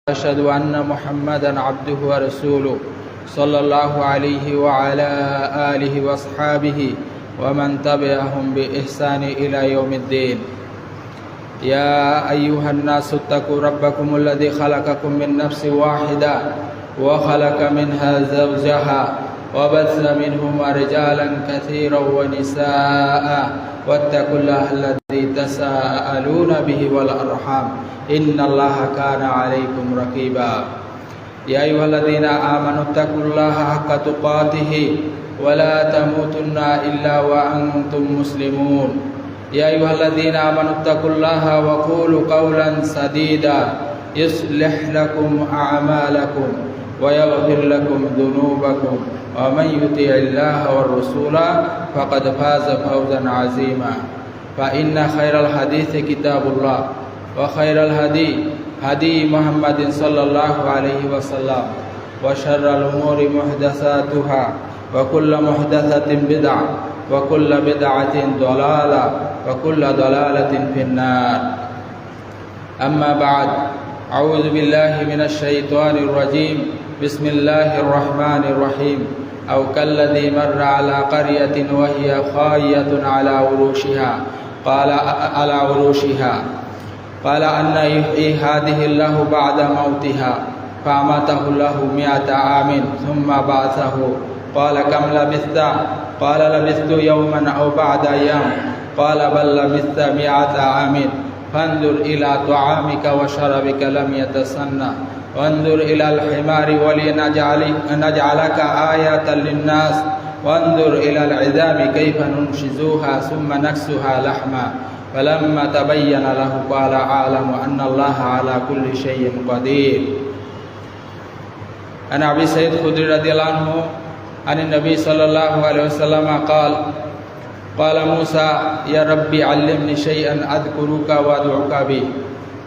أشهد أن محمدا عبده ورسوله صلى الله عليه وعلى آله وأصحابه ومن تبعهم بإحسان إلى يوم الدين. يا أيها الناس اتقوا ربكم الذي خلقكم من نفس واحدة وخلق منها زوجها وبث منهما رجالا كثيرا ونساء واتقوا الله الذي تساءلون به والأرحام إن الله كان عليكم رقيبا. يا أيها الذين آمنوا اتقوا الله حق تقاته ولا تموتن إلا وأنتم مسلمون. يا أيها الذين آمنوا اتقوا الله وقولوا قولا سديدا يصلح لكم أعمالكم ويغفر لكم ذنوبكم ومن يطع الله والرسول فقد فاز فوزا عظيما. فإن خير الحديث كتاب الله وخير الهدي هدي محمد صلى الله عليه وسلم وشر الأمور محدثاتها وكل محدثة بدعة وكل بدعة ضلالة وكل ضلالة في النار. أما بعد، أعوذ بالله من الشيطان الرجيم. بسم الله الرحمن الرحيم. أو كالذي مر على قرية وهي خاوية على عروشها قال أن يحيي هذه الله بعد موتها فأماته الله 100 عام ثم بعثه قال كم لبثت؟ قال لبثت يوما أو بعد أيام قال بل لبثت 100 عام فانظر إلى طعامك وشربك لم يتسنى وانظر إلى الحمار ولنجعلك آية للناس وانظر إلى العظام كيف ننشزوها ثم نكسوها لحما فلما تبين له قال أعلم أن الله على كل شيء قدير. عن أبي سعيد الخدري رضي الله عنه عن النبي صلى الله عليه وسلم قال موسى يا ربي علمني شيئا أذكرك وأدعوك به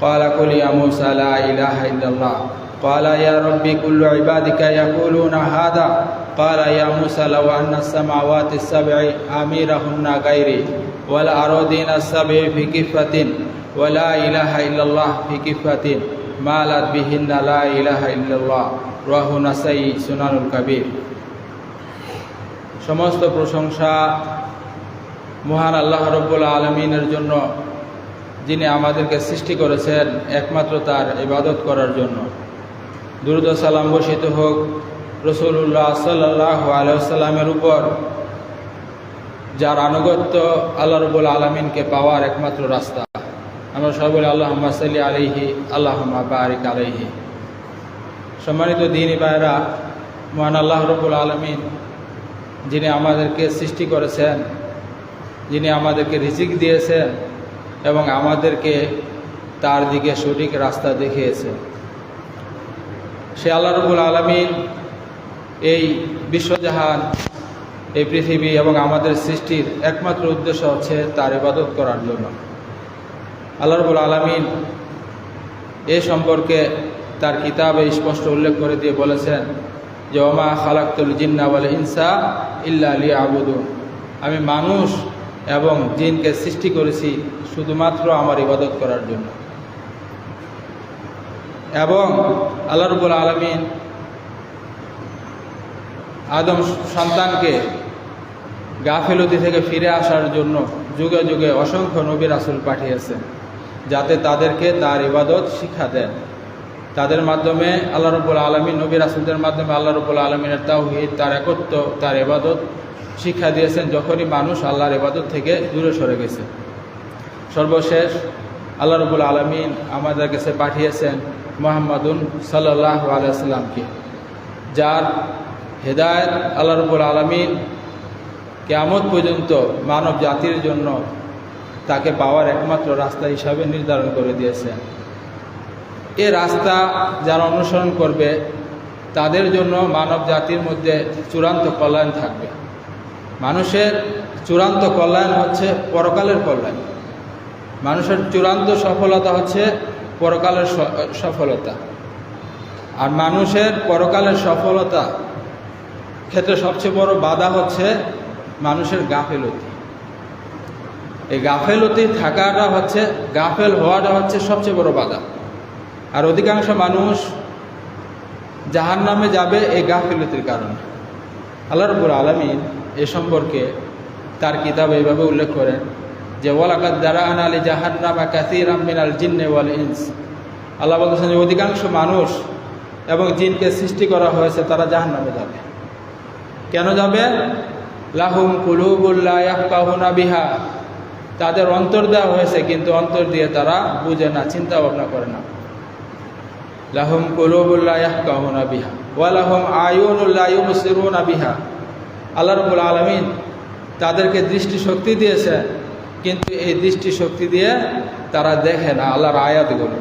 قال قل يا موسى لا إله إلا الله قال يا ربي كل عبادك يقولون هذا قال يا موسى لو أن السماوات السبع أميرهن غيري والأراضين السبع في كفة ولا إله إلا الله في كفة مالت بهن لا إله إلا الله رواه নাসাই সুনানুল কবির। সমস্ত প্রশংসা মহান আল্লাহ রাব্বুল আলামিনের জন্য, যিনি আমাদেরকে সৃষ্টি করেছেন একমাত্র তার ইবাদত করার জন্য। দুরূদ ও সালাম বর্ষিত হোক রাসূলুল্লাহ সাল্লাল্লাহু আলাইহি ওয়াসাল্লামের উপর, যার আনুগত্য আল্লাহ রাব্বুল আলামিনকে পাওয়ার একমাত্র রাস্তা। আমরা সবাই বলি আল্লাহুম্মা সাল্লি আলাইহি আল্লাহুম্মা বারিক আলাইহি। সম্মানিত দ্বীনী ভাইরা, মহান আল্লাহ রাব্বুল আলামিন যিনি আমাদেরকে সৃষ্টি করেছেন, যিনি আমাদেরকে রিজিক দিয়েছেন এবং আমাদেরকে তার দিকে সঠিক রাস্তা দেখিয়েছেন, সে আল্লাহ রাব্বুল আলামিন এই বিশ্বজাহান, এই পৃথিবী এবং আমাদের সৃষ্টির একমাত্র উদ্দেশ্য হচ্ছে তার ইবাদত করার জন্য। আল্লাহ রাব্বুল আলামিন এ সম্পর্কে তার কিতাবে স্পষ্ট উল্লেখ করে দিয়ে বলেছেন যে ওমা খালাকতুল জিন্না ওয়াল ইনসা ইল্লা লিয়াবুদুন, আমি মানুষ এবং জিনকে সৃষ্টি করেছি শুধুমাত্র আমার ইবাদত করার জন্য। এবং আল্লাহ রাব্বুল আলামিন আদম সন্তানকে গাফিলতি থেকে ফিরে আসার জন্য যুগে যুগে অসংখ্য নবী রাসূল পাঠিয়েছেন, যাতে তাদেরকে তার ইবাদত শিক্ষা দেন। তাদের মাধ্যমে আল্লাহ রাব্বুল আলামিন, নবী রাসূলদের মাধ্যমে আল্লাহ রাব্বুল আলামিনের তাওহীদ, তার একত্ব, তার ইবাদত শিক্ষা দিয়েছেন যখনই মানুষ আল্লাহর ইবাদত থেকে দূরে সরে গেছে। সর্বশেষ আল্লাহ রাব্বুল আলামিন আমাদের কাছে পাঠিয়েছেন মুহাম্মাদুন সাল্লাল্লাহু আলাইহি ওয়াসাল্লামকে, যার হেদায়েত আল্লাহ রাব্বুল আলামিন কিয়ামত পর্যন্ত মানব জাতির জন্য তাকে পাওয়ার একমাত্র রাস্তা হিসাবে নির্ধারণ করে দিয়েছেন। এ রাস্তা যারা অনুসরণ করবে তাদের জন্য মানব জাতির মধ্যে চূড়ান্ত কল্যাণ থাকবে। মানুষের চূড়ান্ত কল্যাণ হচ্ছে পরকালের কল্যাণ। মানুষের চূড়ান্ত সফলতা হচ্ছে পরকালের সফলতা। আর মানুষের পরকালের সফলতা ক্ষেত্রে সবচেয়ে বড় বাধা হচ্ছে মানুষের গাফেলতি। এই গাফেলতি থাকাটা হচ্ছে, গাফেল হওয়াটা হচ্ছে সবচেয়ে বড় বাধা। আর অধিকাংশ মানুষ জাহান্নামে যাবে এই গাফিলতির কারণে। আল্লাহ রাব্বুল আলামিন এ সম্পর্কে তার কিতাবে এইভাবে উল্লেখ করেন যে ওয়ালাকাদ যারা'না লি জাহান্নামা কাসীরাম মিনাল জিন্নি ওয়াল ইনস। আল্লাহ বলছেন যে অধিকাংশ মানুষ এবং জিনকে সৃষ্টি করা হয়েছে, তারা জাহান্নামে যাবে। কেন যাবে? লাহুম কুলুবুল লা ইয়াফকাহুনা বিহা, তাদের অন্তর দেওয়া হয়েছে কিন্তু অন্তর দিয়ে তারা বুঝে না, চিন্তা ভাবনা করে না। লাহুম কুলুবুল লা ইয়াফকাহুনা বিহা ওয়া লাহুম আয়ুনুল লা ইউবসিরুনা বিহা। আল্লাহ রাব্বুল আলামিন তাদেরকে দৃষ্টিশক্তি দিয়েছে, কিন্তু এই দৃষ্টিশক্তি দিয়ে তারা দেখে না আল্লাহর আয়াতগুলো।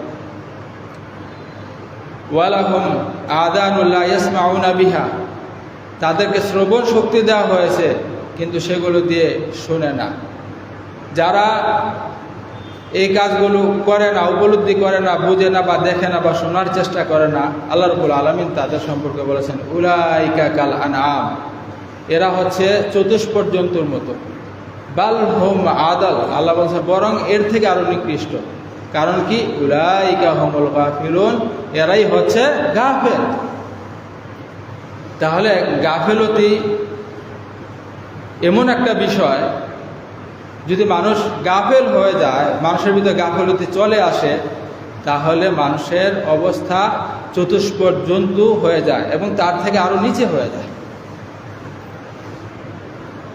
ওয়া লাহুম আযানুল লা ইয়াসমাউনা বিহা, তাদেরকে শ্রবণ শক্তি দেওয়া হয়েছে কিন্তু সেগুলো দিয়ে শোনে না। যারা এই কাজগুলো করে না, উপলব্ধি করে না, বুঝে না বা দেখে না বা শোনার চেষ্টা করে না, আল্লাহ রাব্বুল আলামিন তাদের সম্পর্কে বলেছেন উলাইকা কাল আনআম, এরা হচ্ছে চতুষ্পদ জন্তুর মতো। বাল হুম আদাল, আল্লাহ বলছেন বরং এর থেকে আরো নিকৃষ্ট। কারণ কি? উলাইকা হুমুল গাফিলুন, এরাই হচ্ছে গাফেল। তাহলে গাফেলতি এমন একটা বিষয়, যদি মানুষ গাফেল হয়ে যায়, মানুষের ভিতরে গাফেলতি চলে আসে, তাহলে মানুষের অবস্থা চতুষ্পদ জন্তু হয়ে যায় এবং তার থেকে আরো নিচে হয়ে যায়।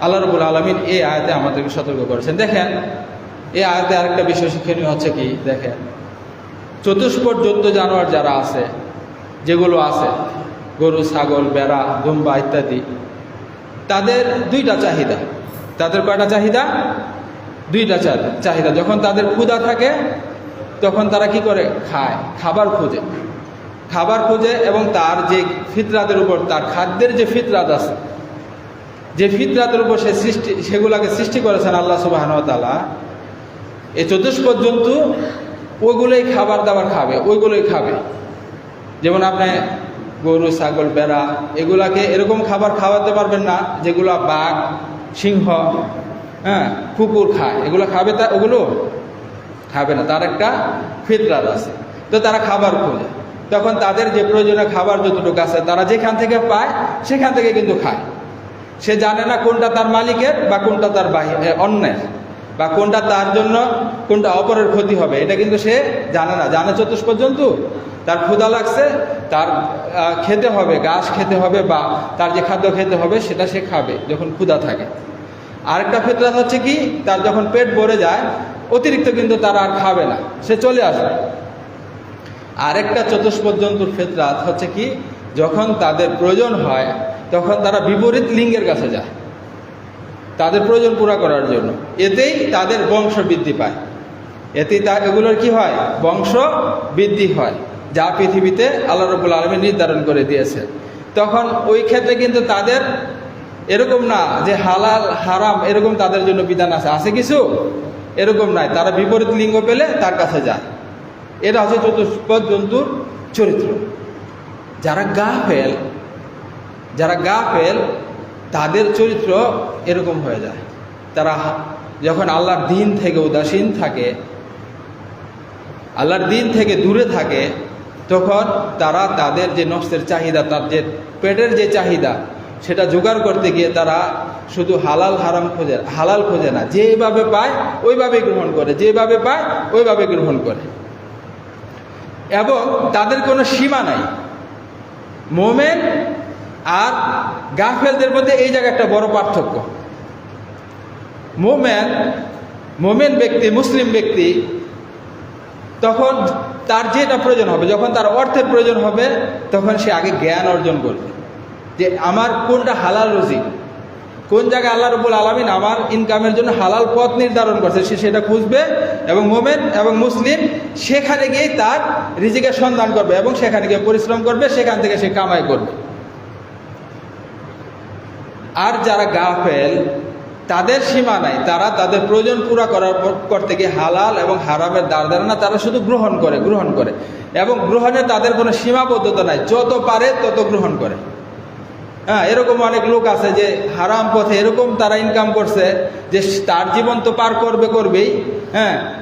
আল্লাহ রাব্বুল আলামিন এই আয়াতে আমাদেরকে সতর্ক করেছেন। দেখেন এই আয়াতে আরেকটা বিষয় শিক্ষণীয় হচ্ছে কি, দেখেন চতুষ্পদ জন্তু জানোয়ার যারা আছে, যেগুলো আছে গরু, ছাগল, বেড়া, দুম্বা ইত্যাদি, তাদের দুইটা চাহিদা। তাদের কয়টা চাহিদা? দুইটা চাহিদা। যখন তাদের ক্ষুধা থাকে তখন তারা কি করে? খায়, খাবার খোঁজে এবং তার যে ফিতরাতের উপর, তার খাদ্যের যে ফিতরাত আছে, যে ফিতরাতের উপর সেগুলাকে সৃষ্টি করেছেন আল্লাহ সুবহানাহু ওয়া তাআলা, এই চতুষ্পদ জন্তু ওইগুলোই খাবার দাবার খাবে, ওইগুলোই খাবে। যেমন আপনি গরু, ছাগল, বেড়া এগুলাকে এরকম খাবার খাওয়াতে পারবেন না যেগুলো বাঘ, সিংহ, কুকুর খায়, এগুলো খাবে? ওগুলো খাবে না, তার একটা ফিতরাত আছে। তো তারা খাবার খোঁজে, তখন তাদের যে প্রয়োজনীয় খাবার যতটুকু আছে তারা যেখান থেকে পায় সেখান থেকে কিন্তু খায়। সে জানে না কোনটা তার মালিকের বা কোনটা তার অন্যের, বা কোনটা তার জন্য, কোনটা অপরের ক্ষতি হবে, এটা কিন্তু সে জানে না। জানে চতুষ্পদ জন্তু, তার ক্ষুধা লাগছে, তার খেতে হবে, ঘাস খেতে হবে বা তার যে খাদ্য খেতে হবে সেটা সে খাবে যখন ক্ষুধা থাকে। আরেকটা ফিতরাত হচ্ছে কি, তার যখন পেট ভরে যায় অতিরিক্ত কিন্তু তারা আর খাবে না, সে চলে আসবে। আরেকটা চতুষ্পদ জন্তুর ফিতরাত হচ্ছে কি, যখন তাদের প্রয়োজন হয় তখন তারা বিপরীত লিঙ্গের কাছে যায় তাদের প্রয়োজন পুরা করার জন্য। এতেই তাদের বংশ বৃদ্ধি পায়, এতেই এগুলোর কি হয়? বংশ বৃদ্ধি হয়, যা পৃথিবীতে আল্লাহ রাব্বুল আলামিন নির্ধারণ করে দিয়েছে। তখন ওই ক্ষেত্রে কিন্তু তাদের এরকম না যে হালাল হারাম এরকম তাদের জন্য বিধান আছে কিছু, এরকম নাই। তারা বিপরীত লিঙ্গ পেলে তার কাছে যায়। এটা হচ্ছে চতুষ্পদ জন্তুর চরিত্র। যারা গাফেল তাদের চরিত্র এরকম হয়ে যায়। তারা যখন আল্লাহর দিন থেকে উদাসীন থাকে, আল্লাহর দিন থেকে দূরে থাকে, তখন তারা তাদের যে নফসের চাহিদা, তার যে পেটের যে চাহিদা, সেটা জোগাড় করতে গিয়ে তারা শুধু হালাল হারাম খোঁজে, হালাল খোঁজে না, যেভাবে পায় ওইভাবে গ্রহণ করে, যেভাবে পায় ওইভাবে গ্রহণ করে, এবং তাদের কোনো সীমা নাই। মোমেন আর গাফেলদের মধ্যে এই জায়গায় একটা বড় পার্থক্য। মোমেন ব্যক্তি, মুসলিম ব্যক্তি, তখন তার যেটা প্রয়োজন হবে, যখন তার অর্থের প্রয়োজন হবে, তখন সে আগে জ্ঞান অর্জন করবে যে আমার কোনটা হালাল রুজি, কোন জায়গায় আল্লাহ রাব্বুল আলামিন আমার ইনকামের জন্য হালাল পথ নির্ধারণ করছে, সে সেটা খুঁজবে। এবং মোমেন এবং মুসলিম সেখানে গিয়ে তার রিজিকের সন্ধান করবে এবং সেখানে গিয়ে পরিশ্রম করবে, সেখান থেকে সে কামাই করবে। আর যারা গাফেল, তাদের সীমা নাই, তারা তাদের প্রয়োজন পুরা করতে গিয়ে হালাল এবং হারামের দ্বার ধারে না, তারা শুধু গ্রহণ করে এবং গ্রহণে তাদের কোনো সীমাবদ্ধতা নাই, যত পারে তত গ্রহণ করে। এরকম অনেক লোক আছে যে হারাম পথে এরকম তারা ইনকাম করছে যে তার জীবন তো পার করবেই,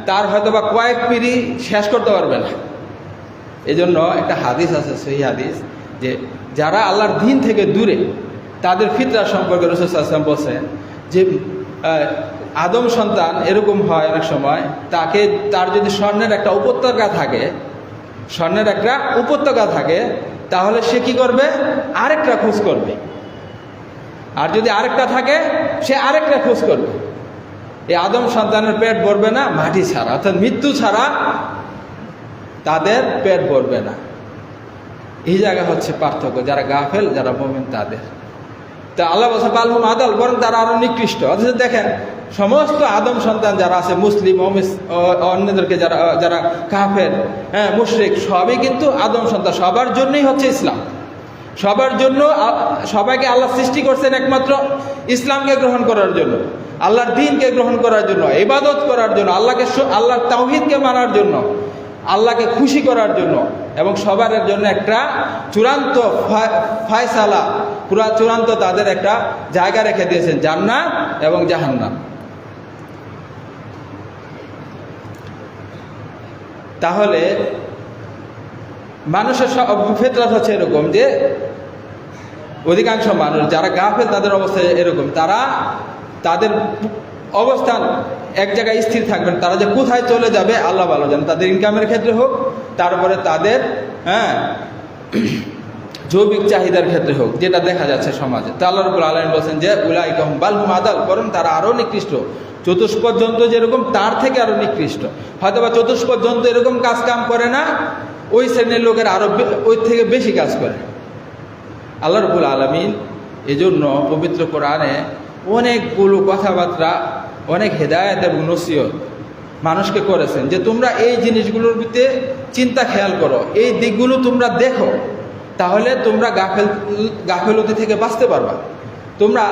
তার হয়তো বা কয়েক পিঁড়ি শেষ করতে পারবে না। এই জন্য একটা হাদিস আছে, সেই হাদিস, যে যারা আল্লাহর দিন থেকে দূরে, তাদের ফিতরা সম্পর্কে রাসূল সাল্লাল্লাহু আলাইহি ওয়াসাল্লাম বলছেন যে আদম সন্তান এরকম হয় অনেক সময়, তার যদি স্বর্ণের একটা উপত্যকা থাকে, তাহলে সে কি করবে? আরেকটা খোঁজ করবে। আর যদি আরেকটা থাকে, সে আরেকটা খোঁজ করবে। এই আদম সন্তানের পেট ভরবে না মাটি ছাড়া, অর্থাৎ মৃত্যু ছাড়া তাদের পেট ভরবে না। এই জায়গা হচ্ছে পার্থক্য, যারা গাফেল, যারা মুমিন তাদের। তা আল্লাহ বলছে বালহুম আদাল, বরং তারা আরো নিকৃষ্ট। অথচ দেখেন সমস্ত আদম সন্তান যারা আছে, মুসলিম অন্যদেরকে যারা কাফের, মুশরিক, সবই কিন্তু আদম সন্তান। সবার জন্যই হচ্ছে ইসলাম, সবার জন্য। সবাইকে আল্লাহ সৃষ্টি করছেন একমাত্র ইসলামকে গ্রহণ করার জন্য, আল্লাহর দ্বীনকে গ্রহণ করার জন্য, ইবাদত করার জন্য, আল্লাহর তাওহীদকে মানার জন্য, আল্লাহকে খুশি করার জন্য, এবং সবার জন্য একটা চূড়ান্ত ফায়সালা, চূড়ান্ত তাদের একটা জায়গা রেখে দিয়েছেন, জান্নাত এবং জাহান্নাম। তাহলে মানুষের ফিতরাত হচ্ছে এরকম যে অধিকাংশ মানুষ যারা গাফেল, তাদের অবস্থা এরকম, তাদের অবস্থান এক জায়গায় স্থির থাকবেন। তারা যে কোথায় চলে যাবে আল্লাহ ভালো জানেন, তাদের ইনকামের ক্ষেত্রে হোক, তারপরে তাদের জৈবিক চাহিদার ক্ষেত্রে হোক, যেটা দেখা যাচ্ছে সমাজে। তা আল্লাহ রাব্বুল আলামিন বলছেন যে উলাইকা হুম বাল হুম আদাল, বরং তারা আরও নিকৃষ্ট। চতুষ্পদ জন্তু যেরকম, তার থেকে আরও নিকৃষ্ট। হয়তোবা চতুষ্পদ জন্তু এরকম কাজ কাম করে না, ওই শ্রেণীর লোকের আরও ওই থেকে বেশি কাজ করে। আল্লাহ রাব্বুল আলামিন এজন্য পবিত্র কোরআনে অনেকগুলো কথাবার্তা, অনেক হেদায়েত এবং নসিহত মানুষকে করেছেন, যে তোমরা এই জিনিসগুলোর ভিতরে চিন্তা খেয়াল করো, এই দিকগুলো তোমরা দেখো, তাহলে তোমরা গাফেলতি থেকে বাঁচতে পারবা, তোমরা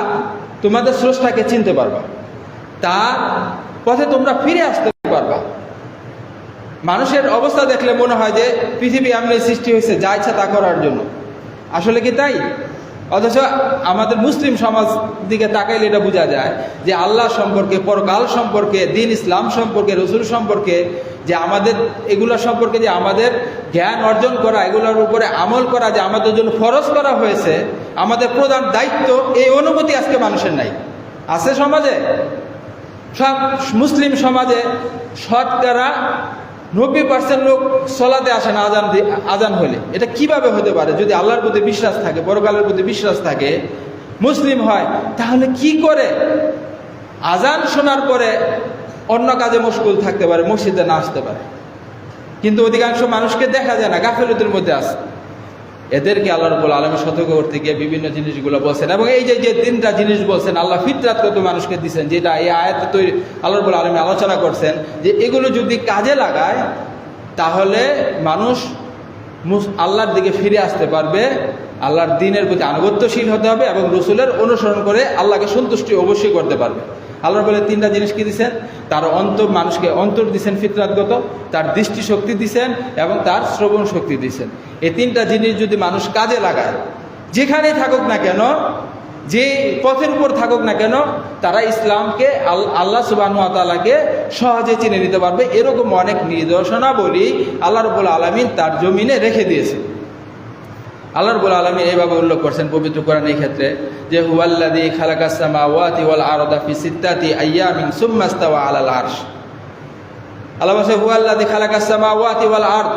তোমাদের স্রষ্টাকে চিনতে পারবা, তার পথে তোমরা ফিরে আসতে পারবা। মানুষের অবস্থা দেখলে মনে হয় যে পৃথিবী এমনি সৃষ্টি হয়েছে যা ইচ্ছা তা করার জন্য। আসলে কি তাই? অথচ আমাদের মুসলিম সমাজ দিকে তাকাইলে এটা বোঝা যায় যে আল্লাহ সম্পর্কে, পরকাল সম্পর্কে, দ্বীন ইসলাম সম্পর্কে, রসুল সম্পর্কে, যে আমাদের এগুলো সম্পর্কে যে আমাদের জ্ঞান অর্জন করা, এগুলোর উপরে আমল করা যে আমাদের জন্য ফরজ করা হয়েছে, আমাদের প্রধান দায়িত্ব, এই অনুভূতি আজকে মানুষের নাই। আছে সমাজে, সব মুসলিম সমাজে শতকরা 90% লোক সলাতে আসে না আজান হলে। এটা কিভাবে হতে পারে? যদি আল্লাহর প্রতি বিশ্বাস থাকে, পরকালের প্রতি বিশ্বাস থাকে, মুসলিম হয়, তাহলে কি করে আজান শোনার পরে অন্য কাজে মশগুল থাকতে পারে, মসজিদে না আসতে পারে? কিন্তু অধিকাংশ মানুষকে দেখা যায় না, গাফিলতির মধ্যে আছে। এদেরকে আল্লাহ রাব্বুল আলামিন সতর্ক করতে গিয়ে বিভিন্ন জিনিসগুলো বলছেন, এবং এই যে তিনটা জিনিস বলছেন, আল্লাহ ফিতরাত কত মানুষকে দিচ্ছেন, যেটা এই আয়াতে তৈরি আল্লাহ রাব্বুল আলামিন আলোচনা করছেন, যে এগুলো যদি কাজে লাগায় তাহলে মানুষ আল্লাহর দিকে ফিরে আসতে পারবে, আল্লাহর দ্বীনের প্রতি আনুগত্যশীল হতে হবে, এবং রসুলের অনুসরণ করে আল্লাহকে সন্তুষ্টি অবশ্যই করতে পারবে। আল্লাহ বলে তিনটা জিনিস কি দিচ্ছেন? তার মানুষকে অন্তর দিচ্ছেন ফিতরাতগত, তার দৃষ্টিশক্তি দিচ্ছেন, এবং তার শ্রবণ শক্তি দিচ্ছেন। এই তিনটা জিনিস যদি মানুষ কাজে লাগায়, যেখানেই থাকুক না কেন, যে পথের উপর থাকুক না কেন, তারা ইসলামকে, আল্লাহ সুবহানাহু ওয়া তাআলাকে সহজে চিনে নিতে পারবে। এরকম অনেক নিদর্শনাবলী আল্লাহ রাব্বুল আলামিন তার জমিনে রেখে দিয়েছে। আল্লাহ রাব্বুল আলামিন এইভাবে উল্লেখ করছেন পবিত্র কোরআন এই ক্ষেত্রে, যে হুয়াল্লাযী খালাকাস সামাওয়াতি ওয়াল আরদা ফি সিত্তাতি আইয়ামিন সুম্মা ইসতাওয়া আলাল আরশ। আল্লাহ বলেন হুয়াল্লাযী খালাকাস সামাওয়াতি ওয়াল আরদ,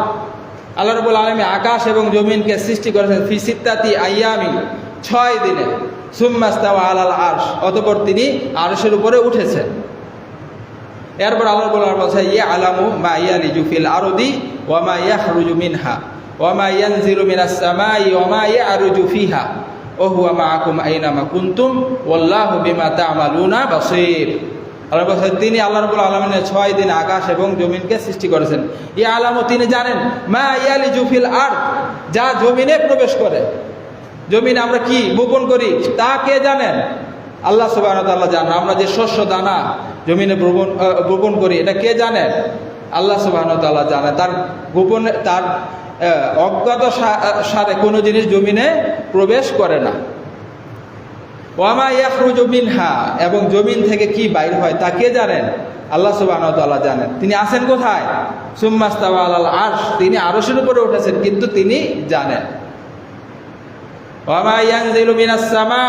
আল্লাহ রাব্বুল আলামিন আকাশ এবং জমিনকে সৃষ্টি করেছেন ফি সিত্তাতি আইয়ামিন, 6 দিনে, সুম্মা ইসতাওয়া আলাল আরশ, অতঃপর তিনি আরশের উপরে উঠেছেন। এরপর আল্লাহ রাব্বুল আলামিন বলেন ইয়ালামু মা ইয়ালিজু ফিল আরদি ওয়া মা ইয়াখরুজু মিনহা ওয়া মা ইয়ানজিলু মিনাস সামাই ওয়া মা ইয়ারুজু ফিহা ওয়া হুয়া মাআকুম আইনামা কুনতুম ওয়াল্লাহু বিমা তা'মালুনা বাসীর। আল্লাহ বলেন তিনি, আল্লাহ রাব্বুল আলামিন 6 দিন আকাশ এবং জমিনকে সৃষ্টি করেছেন। ইয়ালামু, তিনি জানেন, মা ইয়ালিজু ফিল আরদ, যা জমিনে প্রবেশ করে, জমিনে আমরা কি বপন করি তা কে জানেন? আল্লাহ সুবহানাহু ওয়া তাআলা জানেন। আমরা যে শস্য দানা জমিনে বপন করি, এটা কে জানেন? আল্লাহ সুবহানাহু ওয়া তাআলা জানেন। তার গোপনে, তার অজ্ঞাত সারে কোনো জিনিস জমিনে প্রবেশ করে না। ওয়া মা ইয়াখরুজু মিনহা, এবং জমিন থেকে কি বাইর হয় তা কে জানেন? আল্লাহ সুবহানাহু ওয়া তাআলা জানেন। তিনি আছেন কোথায়? সুম্মা ইস্তাওয়া আলাল আরশ, তিনি আরশের উপরে উঠেছেন কিন্তু তিনি জানেন। ওয়া মা ইয়ানজিলু মিনাস সামা,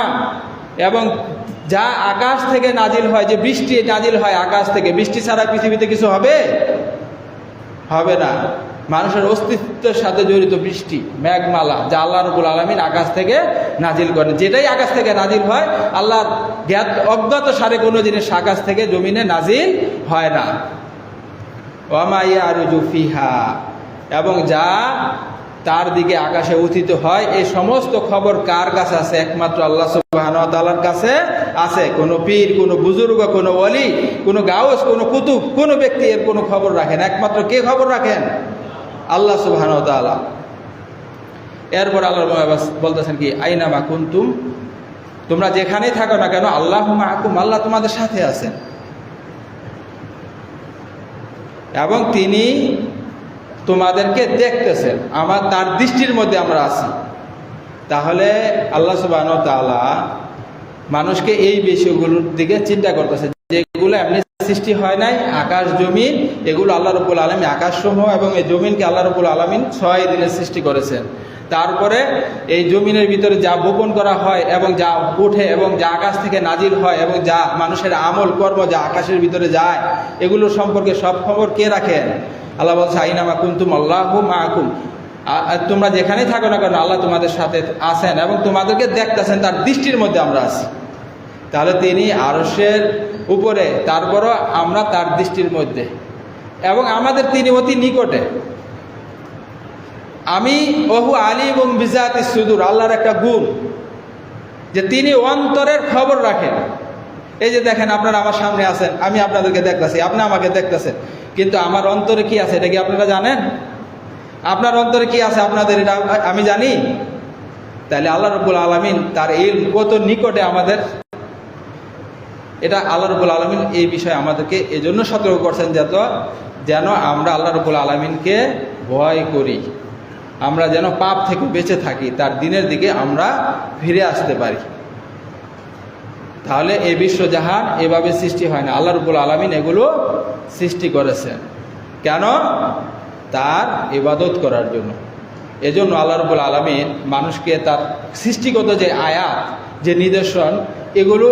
এবং যা আকাশ থেকে নাজিল হয়, যে বৃষ্টি নাজিল হয় আকাশ থেকে, বৃষ্টি ছাড়া পৃথিবীতে কিছু হবে? হবে না। মানুষের অস্তিত্বের সাথে জড়িত বৃষ্টি, মেঘমালা, যা আল্লাহ রাব্বুল আলামিন আকাশ থেকে নাজিল করেন। যেটাই আকাশ থেকে নাজিল হয়, আল্লাহর জ্ঞাত অজ্ঞাত সারে কোনো জিনিস আকাশ থেকে জমিনে নাজিল হয় না। ওয়া মা ইয়ারুজু ফিহা, এবং যা তার দিকে আকাশে উত্থিত হয়, এই সমস্ত খবর কার কাছে আছে? একমাত্র আল্লাহ সুবহানাহু ওয়া তাআলার কাছে আছে। কোনো পীর, কোনো বুজুর্গ, কোনো ওলি, কোনো গাউস, কোনো কুতুব, কোনো ব্যক্তি এর কোনো খবর রাখেন? একমাত্র কে খবর রাখেন? আল্লাহ সুবহানাহু ওয়া তাআলা। এরপর আল্লাহ বলতেছেন কি, আইনা মা কুনতুম, তোমরা যেখানেই থাকো না কেন, আল্লাহু মাআকুম, আল্লাহ তোমাদের সাথে আছেন এবং তিনি তোমাদেরকে দেখতেছেন, তার দৃষ্টির মধ্যে আমরা আছি। তাহলে আল্লাহ সুবহানাহু ওয়া তাআলা মানুষকে এই বিষয়গুলোর দিকে চিন্তা করতেছে, যেগুলো এমনি সৃষ্টি হয় নাই। আকাশ জমিন, এগুলো আল্লাহ রাব্বুল আলামিন, আকাশসমূহ এবং এই জমিনকে আল্লাহ রাব্বুল আলামিন 6 দিনে সৃষ্টি করেছেন। তারপরে এই জমিনের ভিতরে যা বপন করা হয় এবং যা ওঠে এবং যা আকাশ থেকে নাজিল হয় এবং যা মানুষের আমল কর্ম যা আকাশের ভিতরে যায়, এগুলো সম্পর্কে সব খবর কে রাখেন? আল্লাহ বলছে, আইনা মা কুনতুম আল্লাহু মাআকুম, তোমরা যেখানেই থাকো না কেন আল্লাহ তোমাদের সাথে আছেন এবং তোমাদেরকে দেখতেছেন, তার দৃষ্টির মধ্যে আমরা আছি। তাহলে তিনি আরশের উপরে, তারপরও আমরা তার দৃষ্টির মধ্যে, এবং আমাদের তিনি অতি নিকটে। আমি ওহু আলিমুম বিজাতিস সুদূর, আল্লাহর একটা গুণ যে তিনি অন্তরের খবর রাখেন। এই যে দেখেন, আপনারা আমার সামনে আছেন, আমি আপনাদেরকে দেখতেছি, আপনি আমাকে দেখতেছেন, কিন্তু আমার অন্তরে কি আছে এটা কি আপনারা জানেন? আপনার অন্তরে কি আছে আপনাদের, এটা আমি জানি? তাহলে আল্লাহ রাব্বুল আলামিন তার ইলম কত নিকটে আমাদের, এটা আল্লাহ রাব্বুল আলামিন এই বিষয়ে আমাদেরকে এজন্য সতর্ক করছেন, যেন আমরা আল্লাহ রাব্বুল আলামিনকে ভয় করি, আমরা যেন পাপ থেকে বেঁচে থাকি, তার দিনের দিকে আমরা ফিরে আসতে পারি। তাহলে এই বিশ্বজাহান এভাবে সৃষ্টি হয় না, আল্লাহ রাব্বুল আলামিন এগুলো সৃষ্টি করেছেন। কেন? তার ইবাদত করার জন্য। এজন্য আল্লাহ রাব্বুল আলামিন মানুষকে তার সৃষ্টিগত যে আয়াত, যে নিদর্শন, এগুলো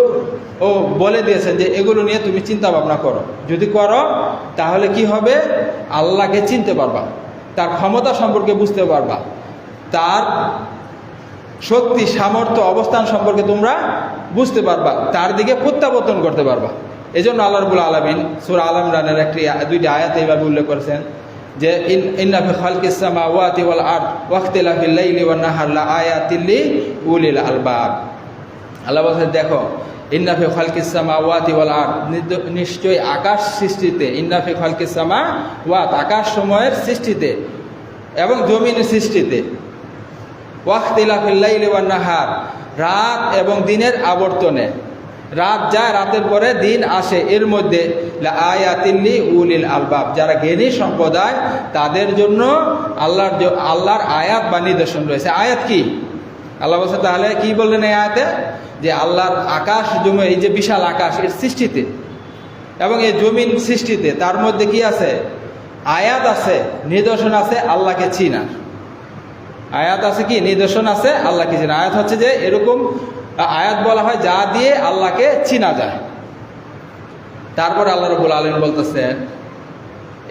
ও বলে দিয়েছেন যে এগুলো নিয়ে তুমি চিন্তা ভাবনা করো। যদি করো তাহলে কি হবে? আল্লাহকে চিনতে পারবা, তার ক্ষমতা সম্পর্কে বুঝতে পারবা, তার শক্তি, সামর্থ্য, অবস্থান সম্পর্কে তোমরা বুঝতে পারবা, তার দিকে প্রত্যাবর্তন করতে পারবা। এই জন্য আল্লাহ রাব্বুল আলামিন সূরা আল ইমরানের দুইটি আয়াত এইভাবে উল্লেখ করেছেন যে ইন্না ফি খালকিস সামাওয়াতি ওয়াল আরদ ওয়া ইখতিলাফিল লাইলি ওয়ান নাহার লাআয়াতিল লিউলিল আলবাব। আল্লাহ বলেন, দেখো, ইন্না ফি খালকিস সামাওয়াতি ওয়াল আরদ, নিশ্চয়ই আকাশ সৃষ্টিতে, ইন্না ফি খালকিস সামাওয়াত, আকাশ সময়ের সৃষ্টিতে এবং জমিনের সৃষ্টিতে, ওয়া ইখতিলাফিল লাইলি ওয়ান নাহার, রাত এবং দিনের আবর্তনে, রাত যায়, রাতের পরে দিন আসে, এর মধ্যে লাআয়াতিল লিউলিল আলবাব, যারা জ্ঞানী সম্প্রদায় তাদের জন্য আল্লাহর আয়াত বা নিদর্শন রয়েছে। আয়াত কি? আল্লাহ বলছে, তাহলে কি বললেন এই আয়াতে? যে আল্লাহর আকাশ জমি, এই যে বিশাল আকাশ, এর সৃষ্টিতে এবং এই জমিন সৃষ্টিতে, তার মধ্যে কি আছে? আয়াত আছে, নিদর্শন আছে আল্লাহকে চিনার। আয়াত আছে কি? নিদর্শন আছে আল্লাহকে চিনা। আয়াত হচ্ছে যে এরকম আয়াত বলা হয় যা দিয়ে আল্লাহকে চিনা যায়। তারপরে আল্লাহ রাব্বুল আলামিন বলতেছেন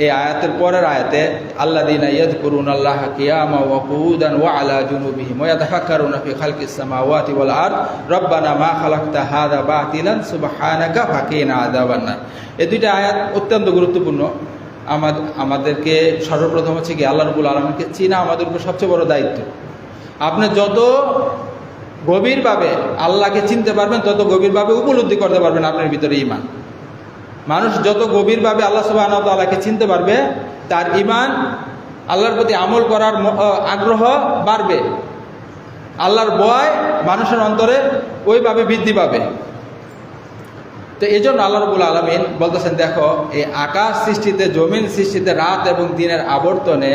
এই আয়াতের পরের আয়াতে, আল্লাযীনা ইয়াযকুরুনাল্লাহা কিয়ামান ওয়া কুউদান ওয়া আলা জুনুবিহিম ওয়া ইয়াতাফাক্কারুনা ফি খালকিস সামাওয়াতি ওয়াল আরদ রব্বানা মা খালাকতা হাযা বাতিলান সুবহানাকা ফাকিনা আযাবান্নার। এই দুইটা আয়াত অত্যন্ত গুরুত্বপূর্ণ। আমাদেরকে সর্বপ্রথম হচ্ছে কি আল্লাহ রাব্বুল আলামিনকে চিনা আমাদের উপর সবচেয়ে বড় দায়িত্ব। আপনি যত গভীরভাবে আল্লাহকে চিনতে পারবেন, তত গভীরভাবে উপলব্ধি করতে পারবেন আপনার ভিতরে ঈমান। মানুষ যত গভীরভাবে আল্লাহ সুবহানাহু ওয়া তাআলাকে চিনতে পারবে, তার ঈমান, আল্লাহর প্রতি আমল করার আগ্রহ বাড়বে, আল্লাহর ভয় মানুষের অন্তরে ওইভাবে বৃদ্ধি পাবে। তো এই জন্য আল্লাহ রাব্বুল আলামিন বলতেছেন, দেখো, এই আকাশ সৃষ্টিতে, জমিন সৃষ্টিতে, রাত এবং দিনের আবর্তনে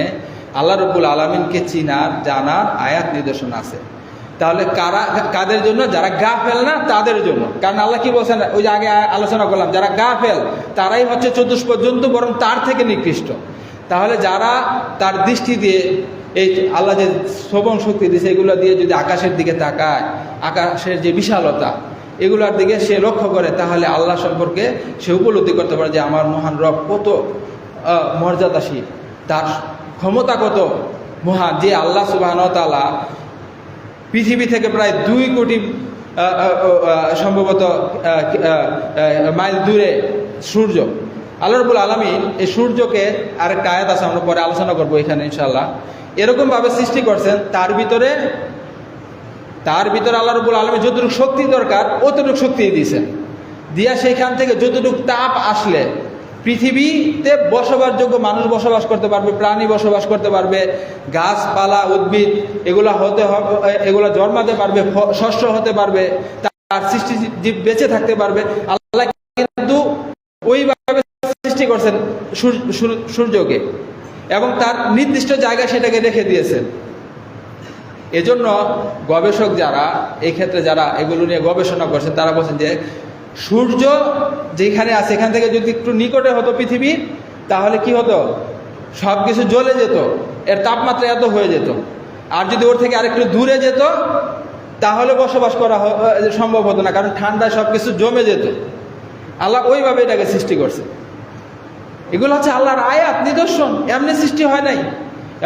আল্লাহ রাব্বুল আলামিনকে চিনার, জানার আয়াত নিদর্শন আছে। তাহলে কাদের জন্য? যারা গাফেল না তাদের জন্য। কারণ আল্লাহ কি বলছেন, ওই যে আগে আলোচনা করলাম, যারা গাফেল তারাই হচ্ছে চতুষ্পদ জন্তু, বরং তার থেকে নিকৃষ্ট। তাহলে যারা তার দৃষ্টি দিয়ে এই আল্লাহ যে শ্রবণ শক্তি দিয়েছে এগুলো দিয়ে যদি আকাশের দিকে তাকায়, আকাশের যে বিশালতা এগুলোর দিকে সে লক্ষ্য করে, তাহলে আল্লাহ সম্পর্কে সে উপলব্ধি করতে পারে যে আমার মহান রব কত মর্যাদাশীল, তার ক্ষমতা কত মহান। যে আল্লাহ সুবহানাহু ওয়া তাআলা পৃথিবী থেকে প্রায় 2 কোটি সম্ভবত মাইল দূরে সূর্য, আল্লাহ রাব্বুল আলামিন এই সূর্যকে আরেকটা আয়াত আছে, আমরা পরে আলোচনা করবো এখানে ইনশাআল্লাহ, এরকমভাবে সৃষ্টি করছেন তার ভিতরে আল্লাহ রাব্বুল আলামিন যতটুকু শক্তি দরকার অতটুকু শক্তি দিয়েছেন, দিয়া সেইখান থেকে যতটুকু তাপ আসলে পৃথিবীতে বসবাসযোগ্য মানুষ বসবাস করতে পারবে, প্রাণী বসবাস করতে পারবে, গাছপালা উদ্ভিদ এগুলা এগুলা জন্মাতে পারবে, শস্য হতে পারবে, তার সৃষ্টি জীব বেঁচে থাকতে পারবে। আল্লাহ কিন্তু ওইভাবে সৃষ্টি করছেন সূর্যকে এবং তার নির্দিষ্ট জায়গায় সেটাকে রেখে দিয়েছেন। এজন্য গবেষক যারা এই ক্ষেত্রে যারা এগুলো নিয়ে গবেষণা করছেন তারা বলছেন যে সূর্য যেখানে আছে এখান থেকে যদি একটু নিকটে হতো পৃথিবী, তাহলে কি হতো, সব কিছু জ্বলে যেত, এর তাপমাত্রা এত হয়ে যেত। আর যদি ওর থেকে আরেকটু দূরে যেত তাহলে বসবাস করা সম্ভব হতো না, কারণ ঠান্ডায় সব কিছু জমে যেত। আল্লাহ ওইভাবে এটাকে সৃষ্টি করছে। এগুলো হচ্ছে আল্লাহর আয়াত, নিদর্শন, এমনি সৃষ্টি হয় নাই।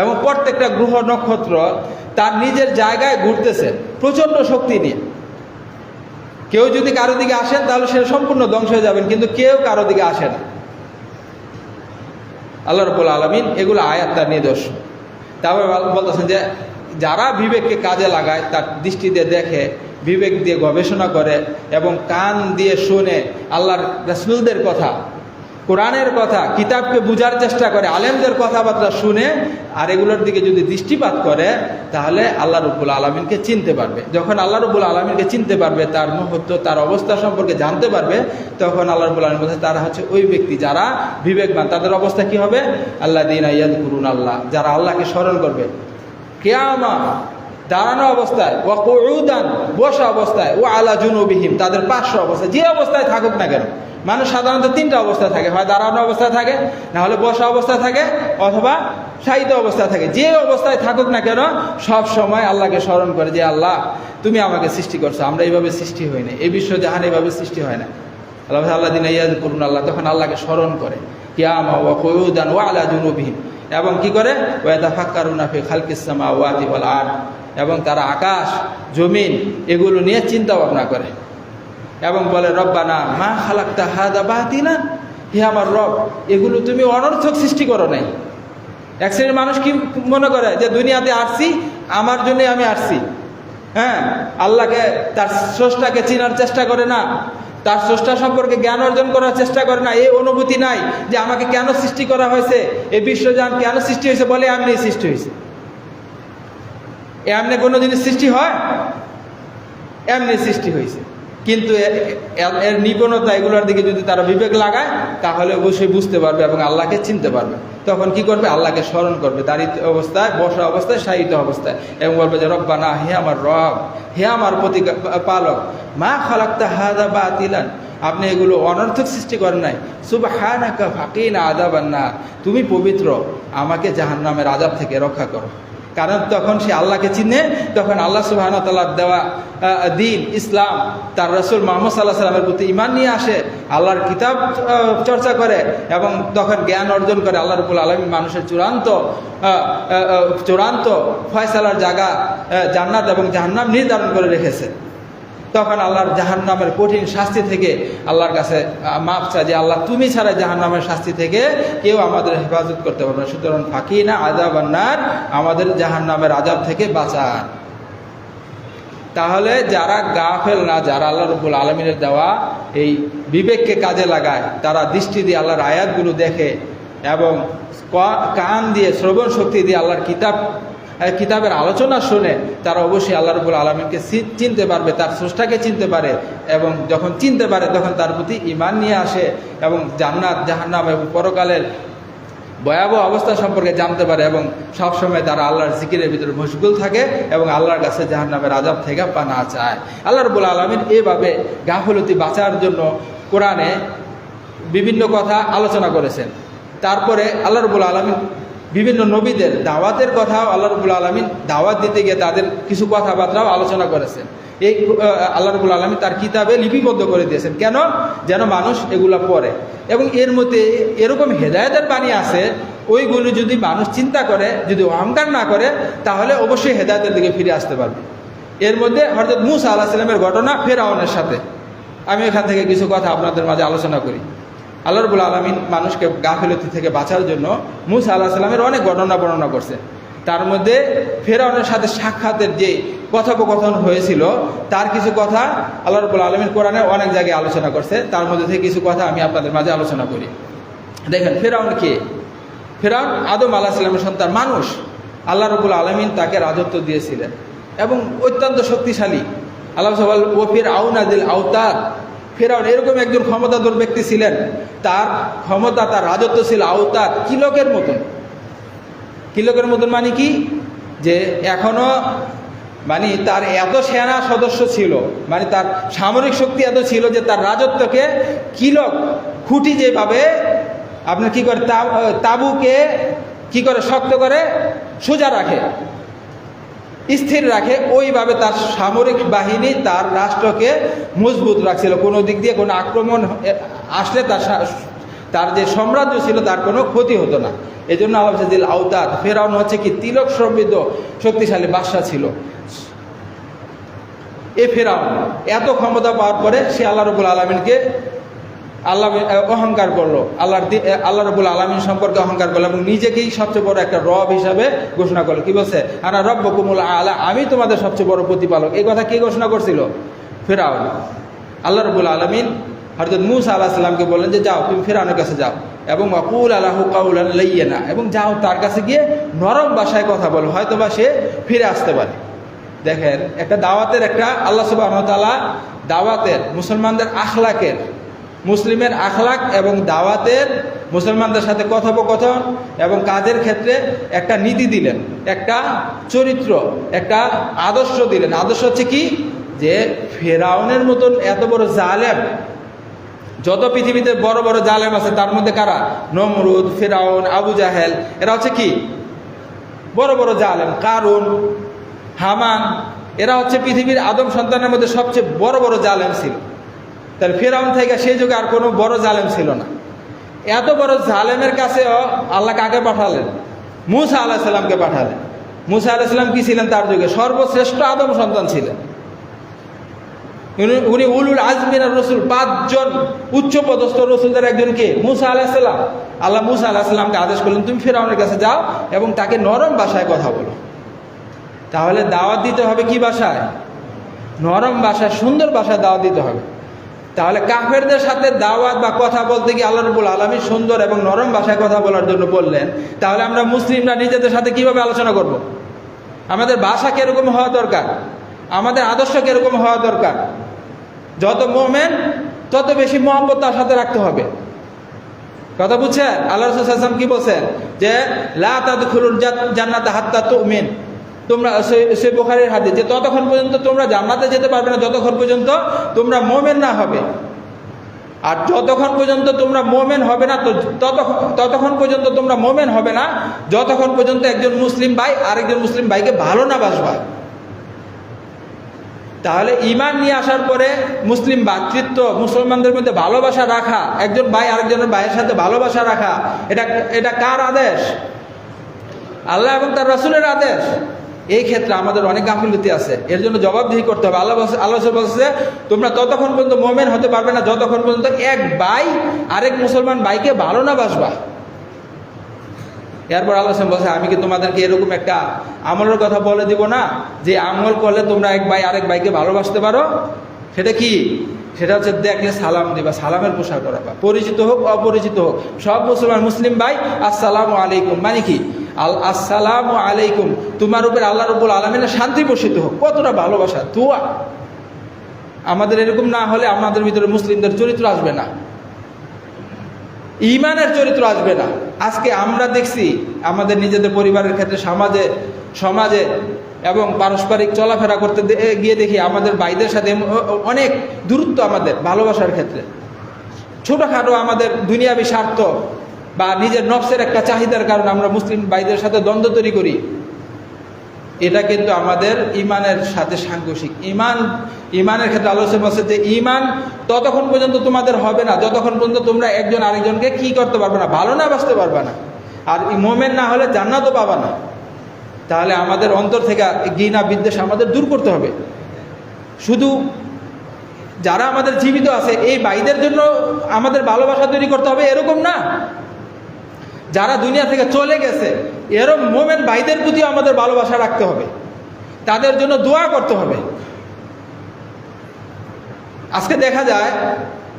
এবং প্রত্যেকটা গ্রহ নক্ষত্র তার নিজের জায়গায় ঘুরতেছে প্রচণ্ড শক্তি নিয়ে। কেউ যদি কারো দিকে আসেন তাহলে সে সম্পূর্ণ ধ্বংস হয়ে যাবেন, কিন্তু কেউ কারো দিকে আসে না। আল্লাহ রাব্বুল আলামিন এগুলো আয়াত, তার নিদর্শন। তারপরে বলতেছেন যে যারা বিবেককে কাজে লাগায়, তার দৃষ্টি দিয়ে দেখে, বিবেক দিয়ে গবেষণা করে এবং কান দিয়ে শুনে আল্লাহর রাসূলদের কথা, কোরআনের কথা, কিতাবকে বুঝার চেষ্টা করে, আলেমদের কথাবার্তা শুনে আর এগুলোর দিকে যদি দৃষ্টিপাত করে, তাহলে আল্লাহ রাব্বুল আলামিনকে চিনতে পারবে। যখন আল্লাহ রাব্বুল আলামিনকে চিনতে পারবে, তার মুহূর্ত, তার অবস্থা সম্পর্কে জানতে পারবে, তখন আল্লাহ রাব্বুল আলামিন বলছে তারা হচ্ছে ওই ব্যক্তি যারা বিবেকবান। তাদের অবস্থা কি হবে? আল্লাযীনা ইয়াযকুরুনা আল্লাহ, যারা আল্লাহকে স্মরণ করবে কিয়ামা, দাঁড়ানো অবস্থায়, ওয়া কুউদান, বসা অবস্থায়, ওয়া আলা জুনুবিহিম, তাদের পার্শ্ব অবস্থায়, যে অবস্থায় থাকুক না কেন। মানুষ সাধারণত 3টা অবস্থায় থাকে, হয় দাঁড়ানো অবস্থায় থাকে, না হলে বসা অবস্থায় থাকে, অথবা শায়িত অবস্থায় থাকে। যে অবস্থায় থাকুক না কেন সব সময় আল্লাহকে স্মরণ করে যে আল্লাহ তুমি আমাকে সৃষ্টি করছো, আমরা এইভাবে সৃষ্টি হই না, এই বিশ্ব জাহান এইভাবে সৃষ্টি হয় না। আল্লাযীনা ইয়াযকুরুনা আল্লাহ, তখন আল্লাহকে স্মরণ করে কিয়ামা ওয়া কুউদান ওয়া আলা জুনুবিহিম, এবং কি করে ওয়া ইয়াতাফাক্কারুনা ফি খালকিস সামাওয়াতি ওয়াল আরদ, এবং তারা আকাশ জমিন এগুলো নিয়ে চিন্তা ভাবনা করে এবং বলে রব্বানা মা খালাকতা হাযা বাতিলা, হে আমার রব এগুলো তুমি অনর্থক সৃষ্টি করো নাই। এক শ্রেণীর মানুষ কি মনে করে যে দুনিয়াতে আসছি আমার জন্য আমি আসছি, হ্যাঁ, আল্লাহকে তার স্রষ্টাকে চেনার চেষ্টা করে না, তার স্রষ্টা সম্পর্কে জ্ঞান অর্জন করার চেষ্টা করে না, এই অনুভূতি নাই যে আমাকে কেন সৃষ্টি করা হয়েছে, এই বিশ্বজাহান কেন সৃষ্টি হয়েছে, বলে এমনি সৃষ্টি হয়েছে। এমনি কোনো জিনিস সৃষ্টি হয়? এমনি সৃষ্টি হয়েছে। কিন্তু এর নিপুণতা এগুলোর দিকে যদি তারা বিবেক লাগায় তাহলে অবশ্যই বুঝতে পারবে এবং আল্লাহকে চিনতে পারবে। তখন কি করবে? আল্লাহকে স্মরণ করবে দাঁড়িয়ে অবস্থায়, বসা অবস্থায়, শায়িত অবস্থায়, এবং বলবে যে রব্বানা, হে আমার রব, হে আমার প্রতিপালক, মা খালাকতা হাযা বাতিলান, আপনি এগুলো অনর্থক সৃষ্টি করেন নাই, সুবহানাকা ফাকিনা আযাবান নার, তুমি পবিত্র, আমাকে জাহান্নামের আযাব থেকে রক্ষা করো। কারণ তখন সে আল্লাহকে চিনে, তখন আল্লাহ সুবহানাহু ওয়া তাআলার দেওয়া দিন ইসলাম, তার রাসূল মুহাম্মদ সাল্লাল্লাহু আলাইহি ওয়াসাল্লামের প্রতি ঈমান নিয়ে আসে, আল্লাহর কিতাব চর্চা করে এবং তখন জ্ঞান অর্জন করে। আল্লাহ রাব্বুল আলামিন মানুষের চূড়ান্ত ফয়সালার জায়গা জান্নাত এবং জাহান্নাম নির্ধারণ করে রেখেছে। তখন আল্লাহর জাহান্নামের কঠিন শাস্তি থেকে আল্লাহর কাছে মাপ চায় যে আল্লাহ তুমি ছাড়া জাহান্নামের শাস্তি থেকে কেউ আমাদের হেফাজত করতে পারবে না, সুতরাং ফাকিনা আযাবান নার, আমাদের জাহান্নামের আযাব থেকে বাঁচান। তাহলে যারা গাফেল না, যারা আল্লাহ রাব্বুল আলামিনের দেওয়া এই বিবেককে কাজে লাগায়, তারা দৃষ্টি দিয়ে আল্লাহর আয়াতগুলো দেখে এবং কান দিয়ে, শ্রবণ শক্তি দিয়ে আল্লাহর কিতাবের আলোচনা শুনে, তারা অবশ্যই আল্লাহ রাব্বুল আলামিনকে চিনতে পারবে, তার স্রষ্টাকে চিনতে পারে, এবং যখন চিনতে পারে তখন তার প্রতি ঈমান নিয়ে আসে এবং জান্নাত, জাহান্নাম এবং পরকালের ভয়াবহ অবস্থা সম্পর্কে জানতে পারে এবং সবসময় তারা আল্লাহর জিকিরের ভিতরে মশগুল থাকে এবং আল্লাহর কাছে জাহান্নামের আযাব থেকে পানা চায়। আল্লাহ রাব্বুল আলামিন এভাবে গাফলতি বাঁচার জন্য কোরআনে বিভিন্ন কথা আলোচনা করেছেন। তারপরে আল্লাহ রাব্বুল আলামিন বিভিন্ন নবীদের দাওয়াতের কথাও আল্লাহ রাব্বুল আলামিন দাওয়াত দিতে গিয়ে তাদের কিছু কথাবার্তাও আলোচনা করেছেন। এই আল্লাহ রাব্বুল আলামিন তার কিতাবে লিপিবদ্ধ করে দিয়েছেন। কেন? যেন মানুষ এগুলা পড়ে, এবং এর মধ্যে এরকম হেদায়েতের বাণী আছে, ওইগুলো যদি মানুষ চিন্তা করে, যদি অহংকার না করে, তাহলে অবশ্যই হেদায়েতের দিকে ফিরে আসতে পারবে। এর মধ্যে হযরত মূসা আলাইহিস সালামের ঘটনা ফেরাউনের সাথে, আমি এখান থেকে কিছু কথা আপনাদের মাঝে আলোচনা করি। আল্লাহ রাব্বুল আলামিন মানুষকে গাফিলতি থেকে বাঁচার জন্য মূসা আলাইহিস সালামের অনেক ঘটনা বর্ণনা করছে। তার মধ্যে ফেরাউনের সাথে সাক্ষাতের যে কথোপকথন হয়েছিল তার কিছু কথা আল্লাহ রাব্বুল আলামিন কোরআনে অনেক জায়গায় আলোচনা করছে। তার মধ্যে থেকে কিছু কথা আমি আপনাদের মাঝে আলোচনা করি। দেখেন, ফেরাউন কে? ফেরাউন আদম আলাইহিস সালামের সন্তান, মানুষ। আল্লাহ রাব্বুল আলামিন তাকে রাজত্ব দিয়েছিলেন এবং অত্যন্ত শক্তিশালী। আল্লাহ বলেন ও ফিরআউন যিল আওতাদ, ফেরাউন এরকম একজন ক্ষমতাধর ব্যক্তি ছিলেন, তার ক্ষমতা, তার রাজত্ব ছিল আওতাদ, কিলকের মতন। কিলকের মতন মানে কি? যে এখনো মানে তার এত সেনা সদস্য ছিল, মানে তার সামরিক শক্তি এত ছিল যে তার রাজত্বকে কিলক, খুঁটি যেভাবে আপনার কি করে তাবুকে কি করে শক্ত করে সোজা রাখে, স্থির রাখে, ওইভাবে তার সামরিক বাহিনী তার রাষ্ট্রকে মজবুত রাখছিল। কোনো দিক দিয়ে কোনো আক্রমণ আসলে তার যে সাম্রাজ্য ছিল তার কোনো ক্ষতি হতো না। এই জন্য আল্লাহ দিল আওতাদ, ফেরাউন হচ্ছে কি তিলক সমৃদ্ধ শক্তিশালী বাদশা ছিল। এ ফেরাউন এত ক্ষমতা পাওয়ার পরে সে আল্লাহ রাব্বুল আলামিনকে অহংকার করলো, আল্লাহ রাব্বুল আলামিন সম্পর্কে অহংকার করলো এবং নিজেকেই সবচেয়ে বড় একটা রব হিসাবে ঘোষণা করলো। কি বলছে? আনা রব্বুকুমুল আলা, আমি তোমাদের সবচেয়ে বড় প্রতিপালক। এই কথা কে ঘোষণা করছিল? ফেরাউন। আল্লাহ রাব্বুল আলামিন হযরত মূসা আলাইহিস সালামকে বললেন যে যাও, তুমি ফেরাউনের কাছে যাও এবং ওয়াকুল আলাহু কাউলান লাইয়িনা, এবং যাও তার কাছে গিয়ে নরম ভাষায় কথা বলো, হয়তোবা সে ফিরে আসতে পারে। দেখেন, একটা দাওয়াতের একটা আল্লাহ সুবহানাহু ওয়া তাআলা দাওয়াতের, মুসলমানদের আখলাকের, মুসলিমের আখলাক এবং দাওয়াতের, মুসলমানদের সাথে কথোপকথন এবং কাজের ক্ষেত্রে একটা নীতি দিলেন, একটা চরিত্র, একটা আদর্শ দিলেন। আদর্শ হচ্ছে কি? যে ফেরাউনের মতন এত বড় জালেম, যত পৃথিবীতে বড় বড় জালেম আছে তার মধ্যে কারা? নমরুদ, ফেরাউন, আবু জাহেল, এরা হচ্ছে কি বড় বড় জালেম। কারুন, হামান, এরা হচ্ছে পৃথিবীর আদম সন্তানের মধ্যে সবচেয়ে বড় বড় জালেম ছিল। তাহলে ফেরাউন থেকে সেই যুগে আর কোনো বড় জালেম ছিল না। এত বড় জালেমের কাছেও আল্লাহ কাকে পাঠালেন? মূসা আলাইহিস সালামকে পাঠালেন। মূসা আলাইহিস সালাম কি ছিলেন? তার যুগে সর্বশ্রেষ্ঠ আদম সন্তান ছিলেন। উনি উলুল আজমিনার রসুল, 5 জন উচ্চ পদস্থ রসুলদের একজনকে মূসা আলাইহিস সালাম। আল্লাহ মূসা আলাইহিস সালামকে আদেশ করলেন তুমি ফেরাউনের কাছে যাও এবং তাকে নরম ভাষায় কথা বলো। তাহলে দাওয়াত দিতে হবে কি ভাষায়? নরম ভাষায়, সুন্দর ভাষায় দাওয়াত দিতে হবে। তাহলে কাফেরদের সাথে দাওয়াত বা কথা বলতে গিয়ে আল্লাহ রাব্বুল আলামিন সুন্দর এবং নরম ভাষায় কথা বলার জন্য বললেন। তাহলে আমরা মুসলিমরা নিজেদের সাথে কিভাবে আলোচনা করব? আমাদের ভাষা কিরকম হওয়া দরকার, আমাদের আদর্শ কিরকম হওয়া দরকার। যত মুমিন তত বেশি মহব্বত তার সাথে রাখতে হবে। কথা বুঝছেন? আল্লাহ রাসূল সাল্লাল্লাহু আলাইহি ওয়াসাল্লাম কি বলছেন? যে লা তাদখুলুল জান্নাতা হাত্তা তুমিন, তোমরা সেই বুখারীর হাদিস, যে ততক্ষণ পর্যন্ত তোমরা জান্নাতে যেতে পারবে না যতক্ষণ পর্যন্ত তোমরা মুমিন না হবে। আর যতক্ষণ পর্যন্ত তোমরা মুমিন হবে না, ততক্ষণ পর্যন্ত তোমরা মুমিন হবে না যতক্ষণ পর্যন্ত একজন মুসলিম ভাই আরেকজন মুসলিম ভাইকে ভালো না বাসবা। তাহলে ঈমান নিয়ে আসার পরে মুসলিম ভ্রাতৃত্ব, মুসলমানদের মধ্যে ভালোবাসা রাখা, একজন ভাই আরেকজনের ভাইয়ের সাথে ভালোবাসা রাখা, এটা কার আদেশ? আল্লাহ এবং তার রাসূলের আদেশ। এই ক্ষেত্রে আমাদের অনেক গাফিলতি আছে, এর জন্য জবাবদিহি করতে হবে। আল্লাহ বলছে তোমরা ততক্ষণ পর্যন্ত মুমিন হতে পারবে না যতক্ষণ পর্যন্ত এক ভাই আরেক মুসলমান ভাইকে ভালো না বাসবা। এরপর আল্লাহ বলছে আমি কি তোমাদেরকে এরকম একটা আমলের কথা বলে দিব না, যে আমল করলে তোমরা এক ভাই আরেক ভাইকে ভালোবাসতে পারো? সেটা কি? সেটা হচ্ছে দেখলে সালাম দিবা, সালামের পোশাক করাবা, পরিচিত হোক অপরিচিত হোক সব মুসলিম ভাই আসসালামু আলাইকুম, মানে কি আসসালামু আলাইকুম, তোমার উপর আল্লাহ রাব্বুল আলামিনের শান্তি বর্ষিত হোক। কতটা ভালোবাসা, দোয়া। আমাদের এরকম না হলে আমাদের ভিতরে মুসলিমদের চরিত্র আসবে না, ঈমানের চরিত্র আসবে না। আজকে আমরা দেখছি আমাদের নিজেদের পরিবারের ক্ষেত্রে, সমাজে এবং পারস্পরিক চলাফেরা করতে গিয়ে দেখি আমাদের ভাইদের সাথে অনেক দূরত্ব আমাদের ভালোবাসার ক্ষেত্রে। ছোটোখাটো আমাদের দুনিয়াবি স্বার্থ বা নিজের নফসের একটা চাহিদার কারণে আমরা মুসলিম ভাইদের সাথে দ্বন্দ্ব তৈরি করি, এটা কিন্তু আমাদের ইমানের সাথে সাংঘর্ষিক। ইমানের ক্ষেত্রে আলোচনা আছে যে ইমান ততক্ষণ পর্যন্ত তোমাদের হবে না যতক্ষণ পর্যন্ত তোমরা একজন আরেকজনকে কি করতে পারবে না, ভালো না বাসতে পারবে না। আর মোমেন না হলে জান্নাতও পাবা না। তাহলে আমাদের অন্তর থেকে ঘৃণা বিদ্বেষ আমাদের দূর করতে হবে। শুধু যারা আমাদের জীবিত আছে এই ভাইদের জন্য আমাদের ভালোবাসা তৈরি করতে হবে এরকম না, যারা দুনিয়া থেকে চলে গেছে এরকম মোমেন ভাইদের প্রতিও আমাদের ভালোবাসা রাখতে হবে, তাদের জন্য দোয়া করতে হবে। আজকে দেখা যায়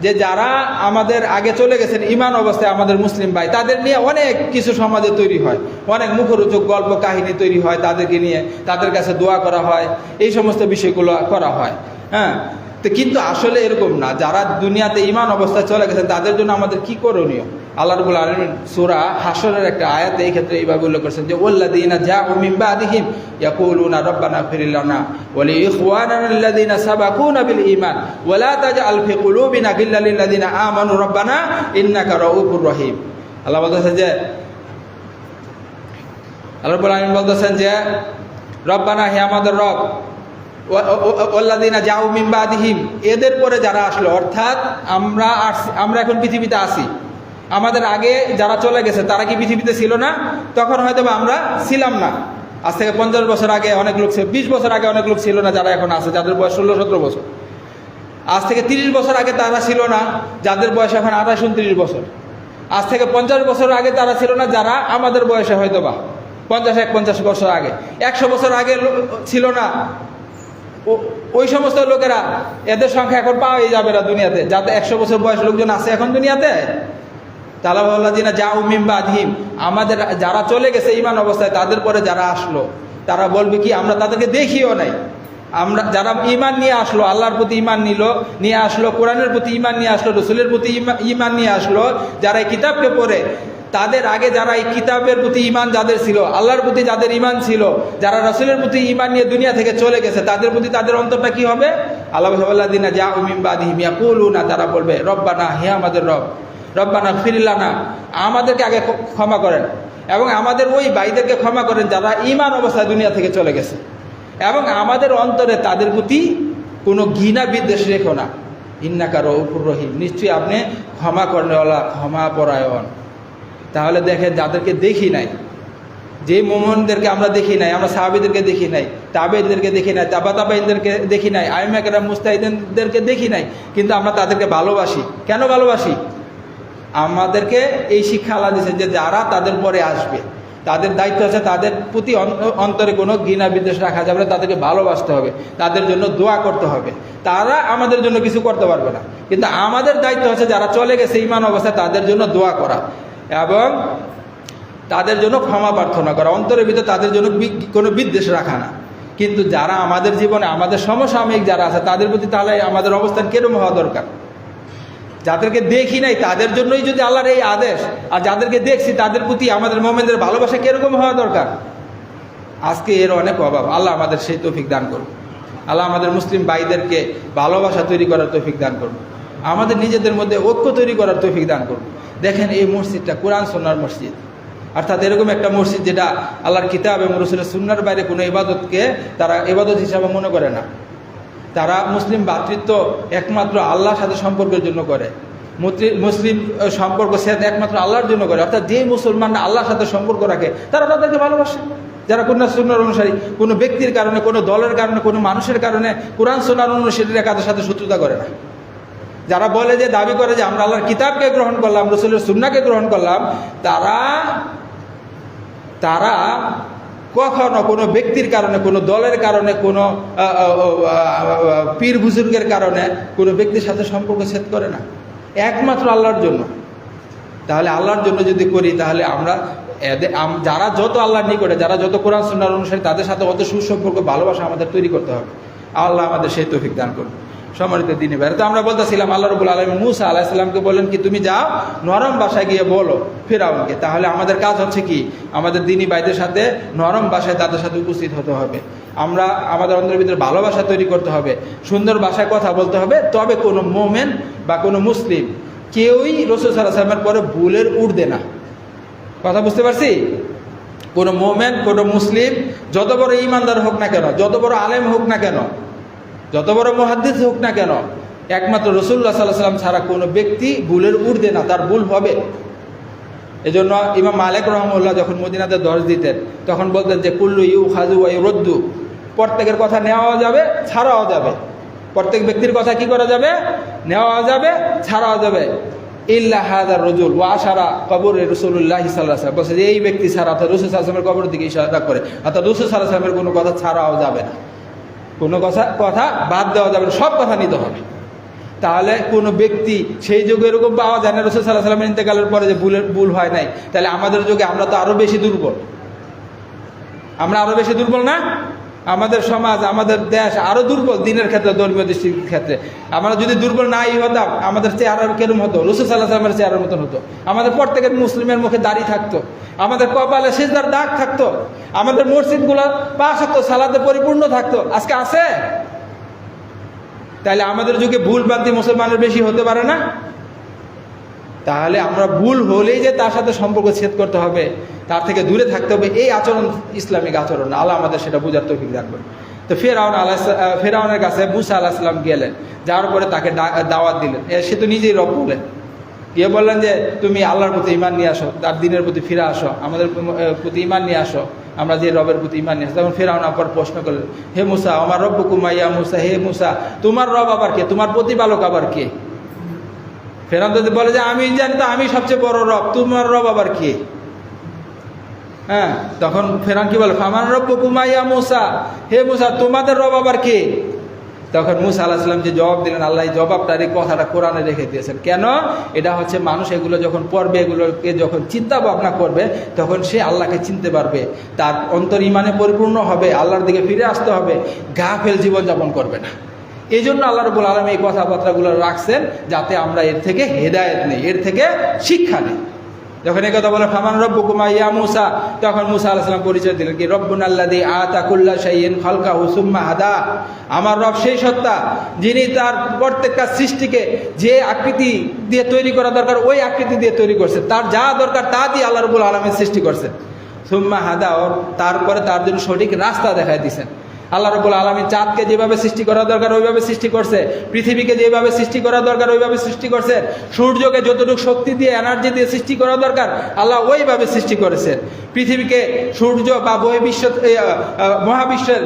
যে যারা আমাদের আগে চলে গেছেন ইমান অবস্থায় আমাদের মুসলিম ভাই, তাদের নিয়ে অনেক কিছু সমাজে তৈরি হয়, অনেক মুখরোচক গল্প কাহিনী তৈরি হয়, তাদেরকে নিয়ে তাদের কাছে দোয়া করা হয়, এই সমস্ত বিষয়গুলো করা হয়। হ্যাঁ, তো কিন্তু আসলে এরকম না। যারা দুনিয়াতে ইমান অবস্থায় চলে গেছেন তাদের জন্য আমাদের কি করণীয়? আল্লাহ রাব্বুল আলামিন সূরা হাশরের একটা আয়াতে এই ক্ষেত্রে এইভাবে উল্লেখ করেছেন যে ওয়াল্লাযীনা জাউ মিন বাদিহিম ইয়াকুলুনা রাব্বানা ইগফির লানা ওয়া লিইখওয়ানিনা আল্লাযীনা সাবাকুনা বিল ঈমান ওয়া লা তাজআল ফি কুলুবিনা গিল্লাল লিল্লাযীনা আমানু রাব্বানা ইন্নাকা রাউফুর রহিম। আল্লাহ বলতেছেন যে আল্লাহ রাব্বুল আলামিন বলতেছেন যে রব্বানা, হে আমাদের রব, ওয়াল্লাযীনা জাউ মিন বাদিহিম, এদের পরে যারা আসলো, অর্থাৎ আমরা এখন পৃথিবীতে আছি, আমাদের আগে যারা চলে গেছে তারা কি পৃথিবীতে ছিল না? তখন হয়তো আমরা ছিলাম না। আজ থেকে 50 বছর আগে অনেক লোক ছিল, 20 বছর আগে অনেক লোক ছিল না যারা এখন আছে, যাদের বয়স 16-17 বছর। আজ থেকে 30 বছর আগে তারা ছিল না যাদের বয়স এখন 28-29 বছর। আজ থেকে 50 বছর আগে তারা ছিল না যারা আমাদের বয়সে হয়তো বা 50 বছর আগে। 100 বছর আগে ছিল না ওই সমস্ত লোকেরা, এদের সংখ্যা এখন পাওয়াই যাবে না দুনিয়াতে, যাতে 100 বছর বয়স লোকজন আছে এখন দুনিয়াতে। তাআলা জাউ মিন বাদিহিম, আমাদের যারা চলে গেছে ঈমান অবস্থায় তাদের পরে যারা আসলো তারা বলবে কি আমরা তাদেরকে দেখিও নাই। আমরা যারা ঈমান নিয়ে আসলো, আল্লাহর প্রতি ঈমান নিয়ে আসলো, কোরআনের প্রতি ঈমান নিয়ে আসলো, রাসূলের প্রতি ঈমান নিয়ে আসলো, যারা এই কিতাবকে পড়ে, তাদের আগে যারা এই কিতাবের প্রতি ঈমান যাদের ছিল, আল্লাহর প্রতি যাদের ঈমান ছিল, যারা রাসূলের প্রতি ঈমান নিয়ে দুনিয়া থেকে চলে গেছে, তাদের প্রতি তাদের অন্তরটা কি হবে? আল্লাহ ওয়াল্লাযীনা জাউ মিন বাদিহিম ইয়াকুলুনা, তারা বলবে রব্বানা, হে আমাদের রব, রব্বানা ইগফির লানা, আমাদেরকে আগে ক্ষমা করেন এবং আমাদের ওই ভাইদেরকে ক্ষমা করেন যারা ঈমান অবস্থায় দুনিয়া থেকে চলে গেছে, এবং আমাদের অন্তরে তাদের প্রতি কোনো ঘৃণা বিদ্বেষ রেখো না। ইন্নাকা রাউফুর রহিম, নিশ্চয়ই আপনি ক্ষমা করেনওয়ালা, ক্ষমা পরায়ণ। তাহলে দেখেন, যাদেরকে দেখি নাই, যে মুমিনদেরকে আমরা দেখি নাই, আমরা সাহাবীদেরকে দেখি নাই, তাবেঈনদেরকে দেখি নাই, তাবাঈনদেরকে দেখি নাই, আইম্মা কেরাম মুজতাহিদিনদেরকে দেখি নাই, কিন্তু আমরা তাদেরকে ভালোবাসি। কেন ভালোবাসি? আমাদেরকে এই শিক্ষা আল্লাহ দিয়েছেন যে যারা তাদের পরে আসবে তাদের দায়িত্ব আছে তাদের প্রতি অন্তরে কোনো ঘৃণা বিদ্বেষ রাখা যাবে না, তাদেরকে ভালোবাসতে হবে, তাদের জন্য দোয়া করতে হবে। তারা আমাদের জন্য কিছু করতে পারবে না, কিন্তু আমাদের দায়িত্ব হচ্ছে যারা চলে গেছে ঈমান অবস্থায় তাদের জন্য দোয়া করা এবং তাদের জন্য ক্ষমা প্রার্থনা করা, অন্তরের ভিতরে তাদের জন্য কোনো বিদ্বেষ রাখা না। কিন্তু যারা আমাদের জীবনে আমাদের সমসাময়িক যারা আছে তাদের প্রতি তাহলে আমাদের অবস্থান কিরকম হওয়া দরকার? যাদেরকে দেখি নাই তাদের জন্যই যদি আল্লাহর এই আদেশ, আর যাদেরকে দেখছি তাদের প্রতি আমাদের মুমিনদের ভালোবাসা কিরকম হওয়া দরকার? আজকে এর অনেক অভাব। আল্লাহ আমাদের সেই তৌফিক দান করুন। আল্লাহ আমাদের মুসলিম ভাইদেরকে ভালোবাসা তৈরি করার তৌফিক দান করুন, আমাদের নিজেদের মধ্যে ঐক্য তৈরি করার তৌফিক দান করুন। দেখেন, এই মসজিদটা কোরআন সুন্নাহর মসজিদ, অর্থাৎ এরকম একটা মসজিদ যেটা আল্লাহর কিতাব এবং রাসূলের সুন্নাহর বাইরে কোনো ইবাদতকে তারা ইবাদত হিসাবে মনে করে না। তারা মুসলিম ভ্রাতৃত্ব একমাত্র আল্লাহর সাথে সম্পর্কের জন্য করে, মুসলিম সম্পর্ক সে একমাত্র আল্লাহর জন্য করে। অর্থাৎ যে মুসলমানরা আল্লাহর সাথে সম্পর্ক রাখে তারা তাদেরকে ভালোবাসে। যারা কোরআন সুন্নাহর অনুসারী, কোনো ব্যক্তির কারণে, কোনো দলের কারণে, কোনো মানুষের কারণে কোরআন সুন্নাহর অনুসারীরা কাদের সাথে শত্রুতা করে না। যারা বলে যে দাবি করে যে আমরা আল্লাহর কিতাবকে গ্রহণ করলাম, রাসূলের সুন্নাহকে গ্রহণ করলাম, তারা কখনো কোনো ব্যক্তির কারণে, কোনো দলের কারণে, কোনো পীর বুজুর্গের কারণে কোনো ব্যক্তির সাথে সম্পর্ক ছেদ করে না, একমাত্র আল্লাহর জন্য। তাহলে আল্লাহর জন্য যদি করি তাহলে আমরা যারা যত আল্লাহর নিকটে, যারা যত কোরআন সুন্নাহর অনুসারী, তাদের সাথে অত সুসম্পর্ক, ভালোবাসা আমাদের তৈরি করতে হবে। আল্লাহ আমাদের সেই তৌফিক দান করুন। সম্মানিত দিনী ভাইরা, তো আমরা বলতেছিলাম আল্লাহ রাব্বুল আলামিন মূসা আলাইহিস সালামকে বললেন কি তুমি যাও নরম ভাষায় গিয়ে বলো ফিরআউনকে। তাহলে আমাদের কাজ হচ্ছে কি, আমাদের দিনী ভাইদের সাথে নরম ভাষায় তাদের সাথে উপস্থিত হতে হবে। আমরা আমাদের অন্তরের ভিতরে ভালোবাসা তৈরি করতে হবে, সুন্দর ভাষায় কথা বলতে হবে। তবে কোনো মোমেন বা কোনো মুসলিম কেউই রাসূল সাল্লাল্লাহু আলাইহি ওয়াসাল্লামের পরে ভুলের ঊর্ধ্বে না, কথা বুঝতে পারছি? কোনো মোমেন, কোনো মুসলিম যত বড় ইমানদার হোক না কেন, যত বড় আলেম হোক না কেন, যত বড় মুহাদ্দিস হোক না কেন, একমাত্র রাসূলুল্লাহ সাল্লাল্লাহু আলাইহি ওয়াসাল্লাম ছাড়া কোনো ব্যক্তি ভুলের ঊর্ধ্বে না, তার ভুল হবে। এজন্য ইমাম মালিক রাহিমাহুল্লাহ যখন মদিনাতে দর্শ দিতেন তখন বলতেন যে কুল্লু ইউখাযু ওয়া ইউরাদ্দু, প্রত্যেকের কথা নেওয়া যাবে, ছাড়াও যাবে। প্রত্যেক ব্যক্তির কথা কি করা যাবে? নেওয়া যাবে, ছাড়াও যাবে। ইল্লা হাযার রাজুল ওয়া আশারা কবর রাসূলুল্লাহ সাল্লাল্লাহু আলাইহি ওয়াসাল্লাম, বলছে যে এই ব্যক্তি ছাড়া, অর্থাৎ রাসূল সাল্লাল্লাহু আলাইহি ওয়াসাল্লামের কবরের দিকে ইশারা করে, অর্থাৎ রাসূল সাল্লাল্লাহু আলাইহি ওয়াসাল্লামের কোনো কথা ছাড়াও যাবে না, কোনো কথা বাদ দেওয়া যাবে না, সব কথা নিতে হবে। তাহলে কোনো ব্যক্তি সেই যুগে এরকম পাওয়া যায় না রাসূল সাল্লাল্লাহু আলাইহি ওয়াসাল্লামের ইন্তেকালের পরে যে ভুল হয় নাই, তাহলে আমাদের যুগে আমরা তো আরো বেশি দুর্বল। আমরা আরো বেশি দুর্বল না? আমাদের সমাজ, আমাদের দেশ আরো দুর্বল দিনের ক্ষেত্রে, ধর্মীয় দৃষ্টির ক্ষেত্রে। আমরা যদি দুর্বল নাই হতাম, আমাদের চেহারা কেরম হতো? রাসূল সাল্লাল্লাহু আলাইহি ওয়াসাল্লামের চেহারার মতন হতো। আমাদের প্রত্যেকের মুসলিমের মুখে দাড়ি থাকতো, আমাদের কপালে সিজদার দাগ থাকতো, আমাদের মসজিদগুলো ৫ ওয়াক্ত সালাতে পরিপূর্ণ থাকতো। আজকে আছে? তাহলে আমাদের যুগে ভুল ভ্রান্তি মুসলমানের বেশি হতে পারে না? তাহলে আমরা ভুল হলেই যে তার সাথে সম্পর্ক ছেদ করতে হবে, তার থেকে দূরে থাকতে হবে, এই আচরণ ইসলামিক আচরণ। আল্লাহ আমাদের সেটা বোঝার তৌফিক দান করুন। তো ফেরাউনের কাছে মুসা আলাইহিস সালাম গেলেন, যাওয়ার পরে তাকে দাওয়াত দিলেন। সে তো নিজেই রব বলেন, গিয়ে বললেন যে তুমি আল্লাহর প্রতি ঈমান নিয়ে আসো, তার দিনের প্রতি ফিরে আসো, আমাদের প্রতি ঈমান নিয়ে আসো, আমরা যে রবের প্রতি ঈমান নিয়ে আসো। তখন ফেরাউন আবার প্রশ্ন করলেন, হে মুসা, আমার রব্বুকুম ইয়া মুসা, হে মুসা, তোমার রব আবার কে? তোমার প্রতিপালক আবার কে? ফেরাউন যদি বলে যে আমি জানি, তো আমি সবচেয়ে বড় রব, তোমার রব আবার কে? হ্যাঁ, তখন ফেরাউন কি বলে? ফামান রব্বুকুম ইয়া মুসা, হে মুসা, তোমাদের রব আবার কে? তখন মুসা আলাইহিস সালাম যে জবাব দিলেন, আল্লাহ জবাবটার এই কথাটা কোরআনে রেখে দিয়েছেন। কেন? এটা হচ্ছে মানুষ এগুলো যখন পড়বে, এগুলোকে যখন চিন্তা ভাবনা করবে, তখন সে আল্লাহকে চিনতে পারবে, তার অন্তর ইমানে পরিপূর্ণ হবে, আল্লাহর দিকে ফিরে আসতে হবে, গাফেল জীবনযাপন করবে না। এই জন্য আল্লাহ রাব্বুল আলামিন এই কথাবার্তাগুলো রাখছেন, যাতে আমরা এর থেকে হেদায়েত নেই, এর থেকে শিক্ষা নেই। যখন এই কথা বলে ফামান রব্বুকুম ইয়া মুসা, তখন মুসা আলাইহিস সালাম পরিচয় দিলেন কি, রব্বুনাল্লাযী আতা কুল্লা শাইইন খালকাহু সুম্মা হাদা, আমার রব সেই সত্তা যিনি তার প্রত্যেকটা সৃষ্টিকে যে আকৃতি দিয়ে তৈরি করা দরকার ওই আকৃতি দিয়ে তৈরি করছে, তার যা দরকার তা দিয়ে আল্লাহ রাব্বুল আলামিন সৃষ্টি করছেন। সুম্মা হাদা, তারপরে তার জন্য সঠিক রাস্তা দেখায় দিয়েছেন। আল্লাহ রাব্বুল আলামিন চাঁদকে যেভাবে সৃষ্টি করা দরকার ওইভাবে সৃষ্টি করছে, পৃথিবীকে যেভাবে সৃষ্টি করা দরকার ওইভাবে সৃষ্টি করছে, সূর্যকে যতটুকু শক্তি দিয়ে এনার্জি দিয়ে সৃষ্টি করা দরকার আল্লাহ ওইভাবে সৃষ্টি করেছেন। পৃথিবীকে সূর্য বা বহির্বিশ্ব মহাবিশ্বের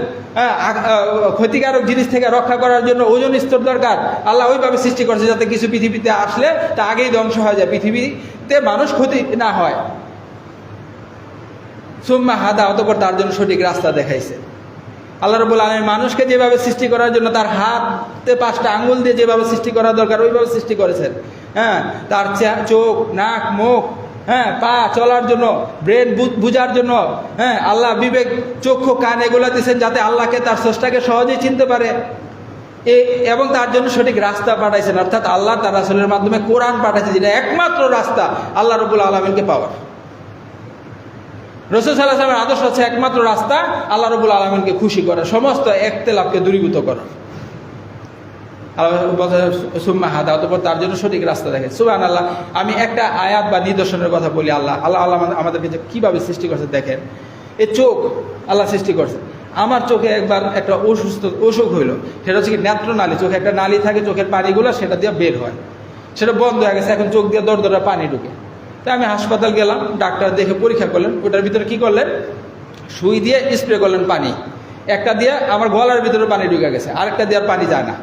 ক্ষতিকারক জিনিস থেকে রক্ষা করার জন্য ওজন স্তর দরকার, আল্লাহ ওইভাবে সৃষ্টি করেছে যাতে কিছু পৃথিবীতে আসলে তা আগেই ধ্বংস হয়ে যায়, পৃথিবীতে মানুষ ক্ষতি না হয়। সুম্মা হাদা, অতঃপর তার জন্য সঠিক রাস্তা দেখাইছে। আল্লাহ রাব্বুল আলামিন মানুষকে যেভাবে সৃষ্টি করার জন্য তার হাতে 5টা আঙ্গুল দিয়ে যেভাবে সৃষ্টি করা দরকার ওইভাবে সৃষ্টি করেছেন। হ্যাঁ, তার চোখ, নাক, মুখ, হ্যাঁ, পা চলার জন্য, ব্রেন বুঝার জন্য, হ্যাঁ, আল্লাহ বিবেক, চক্ষু, কান এগুলো দিয়েছেন যাতে আল্লাহকে, তার স্রষ্টাকে সহজেই চিনতে পারে। এবং তার জন্য সঠিক রাস্তা পাঠাইছেন, অর্থাৎ আল্লাহ তার রাসূলের মাধ্যমে কোরআন পাঠাইছেন, যেটা একমাত্র রাস্তা আল্লাহ রাব্বুল আলামিনকে পাওয়ার। রাসূল সাল্লাল্লাহু আলাইহি ওয়াসাল্লামের আদর্শ হচ্ছে একমাত্র রাস্তা আল্লাহ রাব্বুল আলামিনকে খুশি করা, সমস্ত ইখতিলাফকে দূরীভূত করা। সুম্মা হাদা, অতঃপর তার জন্য সঠিক রাস্তা দেখে। সুবহানাল্লাহ। আমি একটা আয়াত বা নিদর্শনের কথা বলি। আল্লাহ আমাদেরকে যে কীভাবে সৃষ্টি করছে দেখেন। এই চোখ আল্লাহ সৃষ্টি করছে। আমার চোখে একবার একটা অসুখ হইলো, সেটা হচ্ছে কি নেত্রনালী। চোখে একটা নালী থাকে, চোখের পানিগুলো সেটা দিয়ে বের হয়, সেটা বন্ধ হয়ে গেছে, এখন চোখ দিয়ে দরদরা পানি ঢুকে। তাই আমি হাসপাতাল গেলাম, ডাক্তার দেখে পরীক্ষা করলেন, ওটার ভিতরে কি করলেন, সুই দিয়ে স্প্রে করলেন পানি। একটা দিয়ে আমার গলার ভিতরে পানি ঢুকে গেছে, আরেকটা দিয়ে আর পানি যায় না।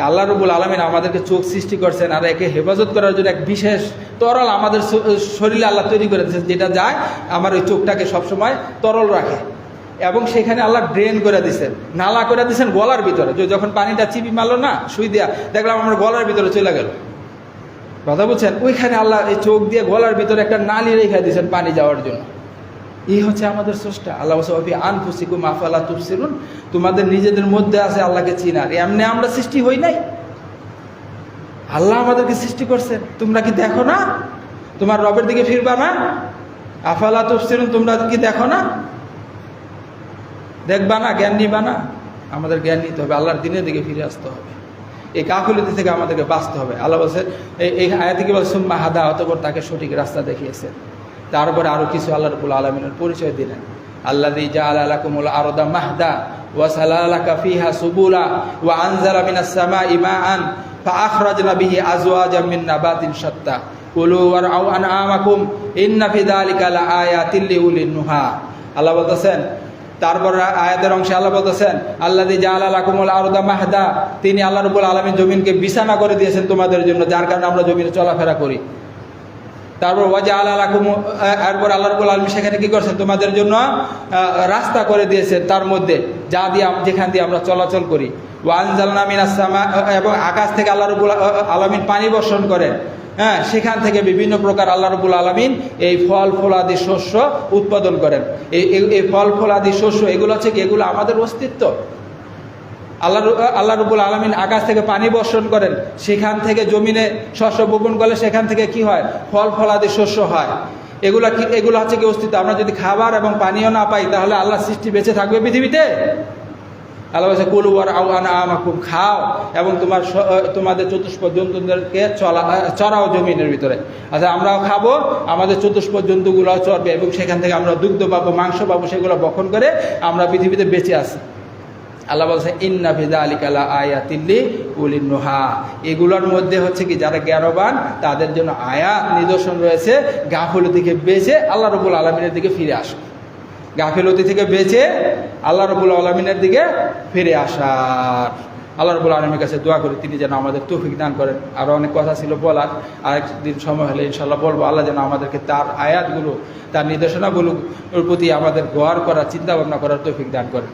আল্লাহ রাব্বুল আলামিন আমাদেরকে চোখ সৃষ্টি করছেন, আর একে হেফাজত করার জন্য এক বিশেষ তরল আমাদের শরীরে আল্লাহ তৈরি করে দিয়েছেন, যেটা যায় আমার ওই চোখটাকে সবসময় তরল রাখে। এবং সেখানে আল্লাহ ড্রেন করে দিয়েছেন, নালা করে দিয়েছেন গলার ভিতরে। যখন পানিটা চিপি মারলো না সুই দিয়া, দেখলাম আমার গলার ভিতরে চলে গেল। কথা বলছেন, ওইখানে আল্লাহ এই চোখ দিয়ে গলার ভিতরে একটা নালী রেখে দিয়েছেন পানি যাওয়ার জন্য। এই হচ্ছে আমাদের স্রষ্টা। আল্লাহ বলছে আনফুসিকুম আফালা তুবসিরুন, তোমাদের নিজেদের মধ্যে আছে আল্লাহকে চিনার। এমনি আমরা সৃষ্টি হই নাই, আল্লাহ আমাদেরকে সৃষ্টি করছেন। তোমরা কি দেখো না? তোমার রবের দিকে ফিরবা না? আফালা তুবসিরুন, তোমরা কি দেখো না? দেখবা না? জ্ঞান নিবা না? আমাদের জ্ঞান নিতে হবে, আল্লাহর দিনের দিকে ফিরে আসতে হবে, এই গাফিলতি থেকে আমাদেরকে বাঁচতে হবে। আল্লাহ বলছেন এই আয়াতে কি বলছে, সুম্মা হাদা, অতঃপর তাকে সঠিক রাস্তা দেখিয়েছেন। তারপরে আরও কিছু আল্লাহ রাব্বুল আলামিনের পরিচয় দিলেন। আল্লাযী জাআলা লাকুমুল আরদা মাহদা ওয়া সালালাকা ফিহা সুবুলা ওয়া আনজালা মিনাস সামাই মাআন ফাআখরাজনা বিহি আজওয়াজাম মিন নাবাতিন শাত্তা কুলু ওয়ারআউ আনআমাকুম ইন্না ফি যালিকা লাআয়াতিল লিউলিন নুহা। আল্লাহ বলতেছেন, তারপর আয়াতের অংশে আল্লাহ বলতেছেন আল্লাযী জাআলা লাকুমুল আরদা মাহদা, তিনি আল্লাহ রাব্বুল আলামিন জমিনকে বিছানা করে দিয়েছেন তোমাদের জন্য, যার কারণে আমরা জমিনে চলাফেরা করি। তারপর ওয়াজআলা লাকুম, এরপর আল্লাহ রাব্বুল আলামিন সেখানে কি করছেন, তোমাদের জন্য রাস্তা করে দিয়েছেন, তার মধ্যে যা দিয়ে যেখান দিয়ে আমরা চলাচল করি। ওয়া আনজালনা মিনাস সামা, এবং আকাশ থেকে আল্লাহ রাব্বুল আলামিন পানি বর্ষণ করেন, হ্যাঁ, সেখান থেকে বিভিন্ন প্রকার আল্লাহ রাব্বুল আলামিন এই ফল ফলাদি শস্য উৎপাদন করেন। এই ফল ফলাদি শস্য এগুলো হচ্ছে কি, এগুলো আমাদের অস্তিত্ব। আল্লাহ রাব্বুল আলামিন আকাশ থেকে পানি বর্ষণ করেন, সেখান থেকে জমিনে শস্য বপন করলে সেখান থেকে কি হয়, ফল ফলাদি শস্য হয়। এগুলো হচ্ছে কি অস্তিত্ব। আমরা যদি খাবার এবং পানীয় না পাই তাহলে আল্লাহর সৃষ্টি বেঁচে থাকবে পৃথিবীতে? আল্লাহ বলছে কুলু ওয়ারআউ আনআমাকুম, খাও এবং তোমাদের চতুষ্পদ জন্তুদেরকে চড়াও জমিনের ভিতরে। আচ্ছা, আমরাও খাবো, আমাদের চতুষ্পদ জন্তুগুলো চড়বে এবং সেখান থেকে আমরা দুগ্ধ পাবো, মাংস পাবো, সেগুলো বক্ষণ করে আমরা পৃথিবীতে বেঁচে আছি। আল্লাহ বলছে ইন্না ফি যালিকা লাআয়াতিল লিউলিন নুহা, এগুলোর মধ্যে হচ্ছে কি যারা জ্ঞানবান তাদের জন্য আয়াত নিদর্শন রয়েছে, গাফিলতি থেকে বেঁচে আল্লাহ রাব্বুল আলামিনের দিকে ফিরে আসো। গাফিলতি থেকে বেঁচে আল্লাহ রাব্বুল আলামিনের দিকে ফিরে আসার আল্লাহ রাব্বুল আলামিনের কাছে দোয়া করি তিনি যেন আমাদের তৌফিক দান করেন। আরও অনেক কথা ছিল বলার, আরেকদিন সময় হলে ইনশাআল্লাহ বলবো। আল্লাহ যেন আমাদেরকে তার আয়াতগুলো, তার নির্দেশনাগুলোর প্রতি আমাদের গৌর করার, চিন্তা ভাবনা করার তৌফিক দান করেন।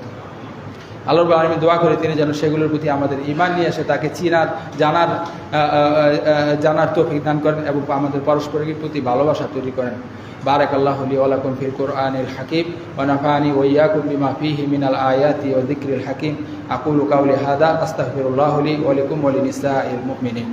আল্লাহ রাব্বুল আলামিন দোয়া করে তিনি যেন সেগুলোর প্রতি আমাদের ঈমান নিয়ে এসে তাকে জানার তৌফিক দান করেন এবং আমাদের পারস্পরিক প্রতি ভালোবাসা তৈরি করেন। বারাকাল্লাহু লি ওয়া লাকুম ফিল কুরআনিল হাকিম ওয়া নাফানি ওয়া ইয়্যাকুম বিমা ফীহি মিনাল আয়াতি ওয়া যিকরিল হাকিম। আকুলু কাওলি হাযা আস্তাগফিরুল্লাহ লি ওয়া লাকুম ওয়া লিনিসাইল মুমিনিন।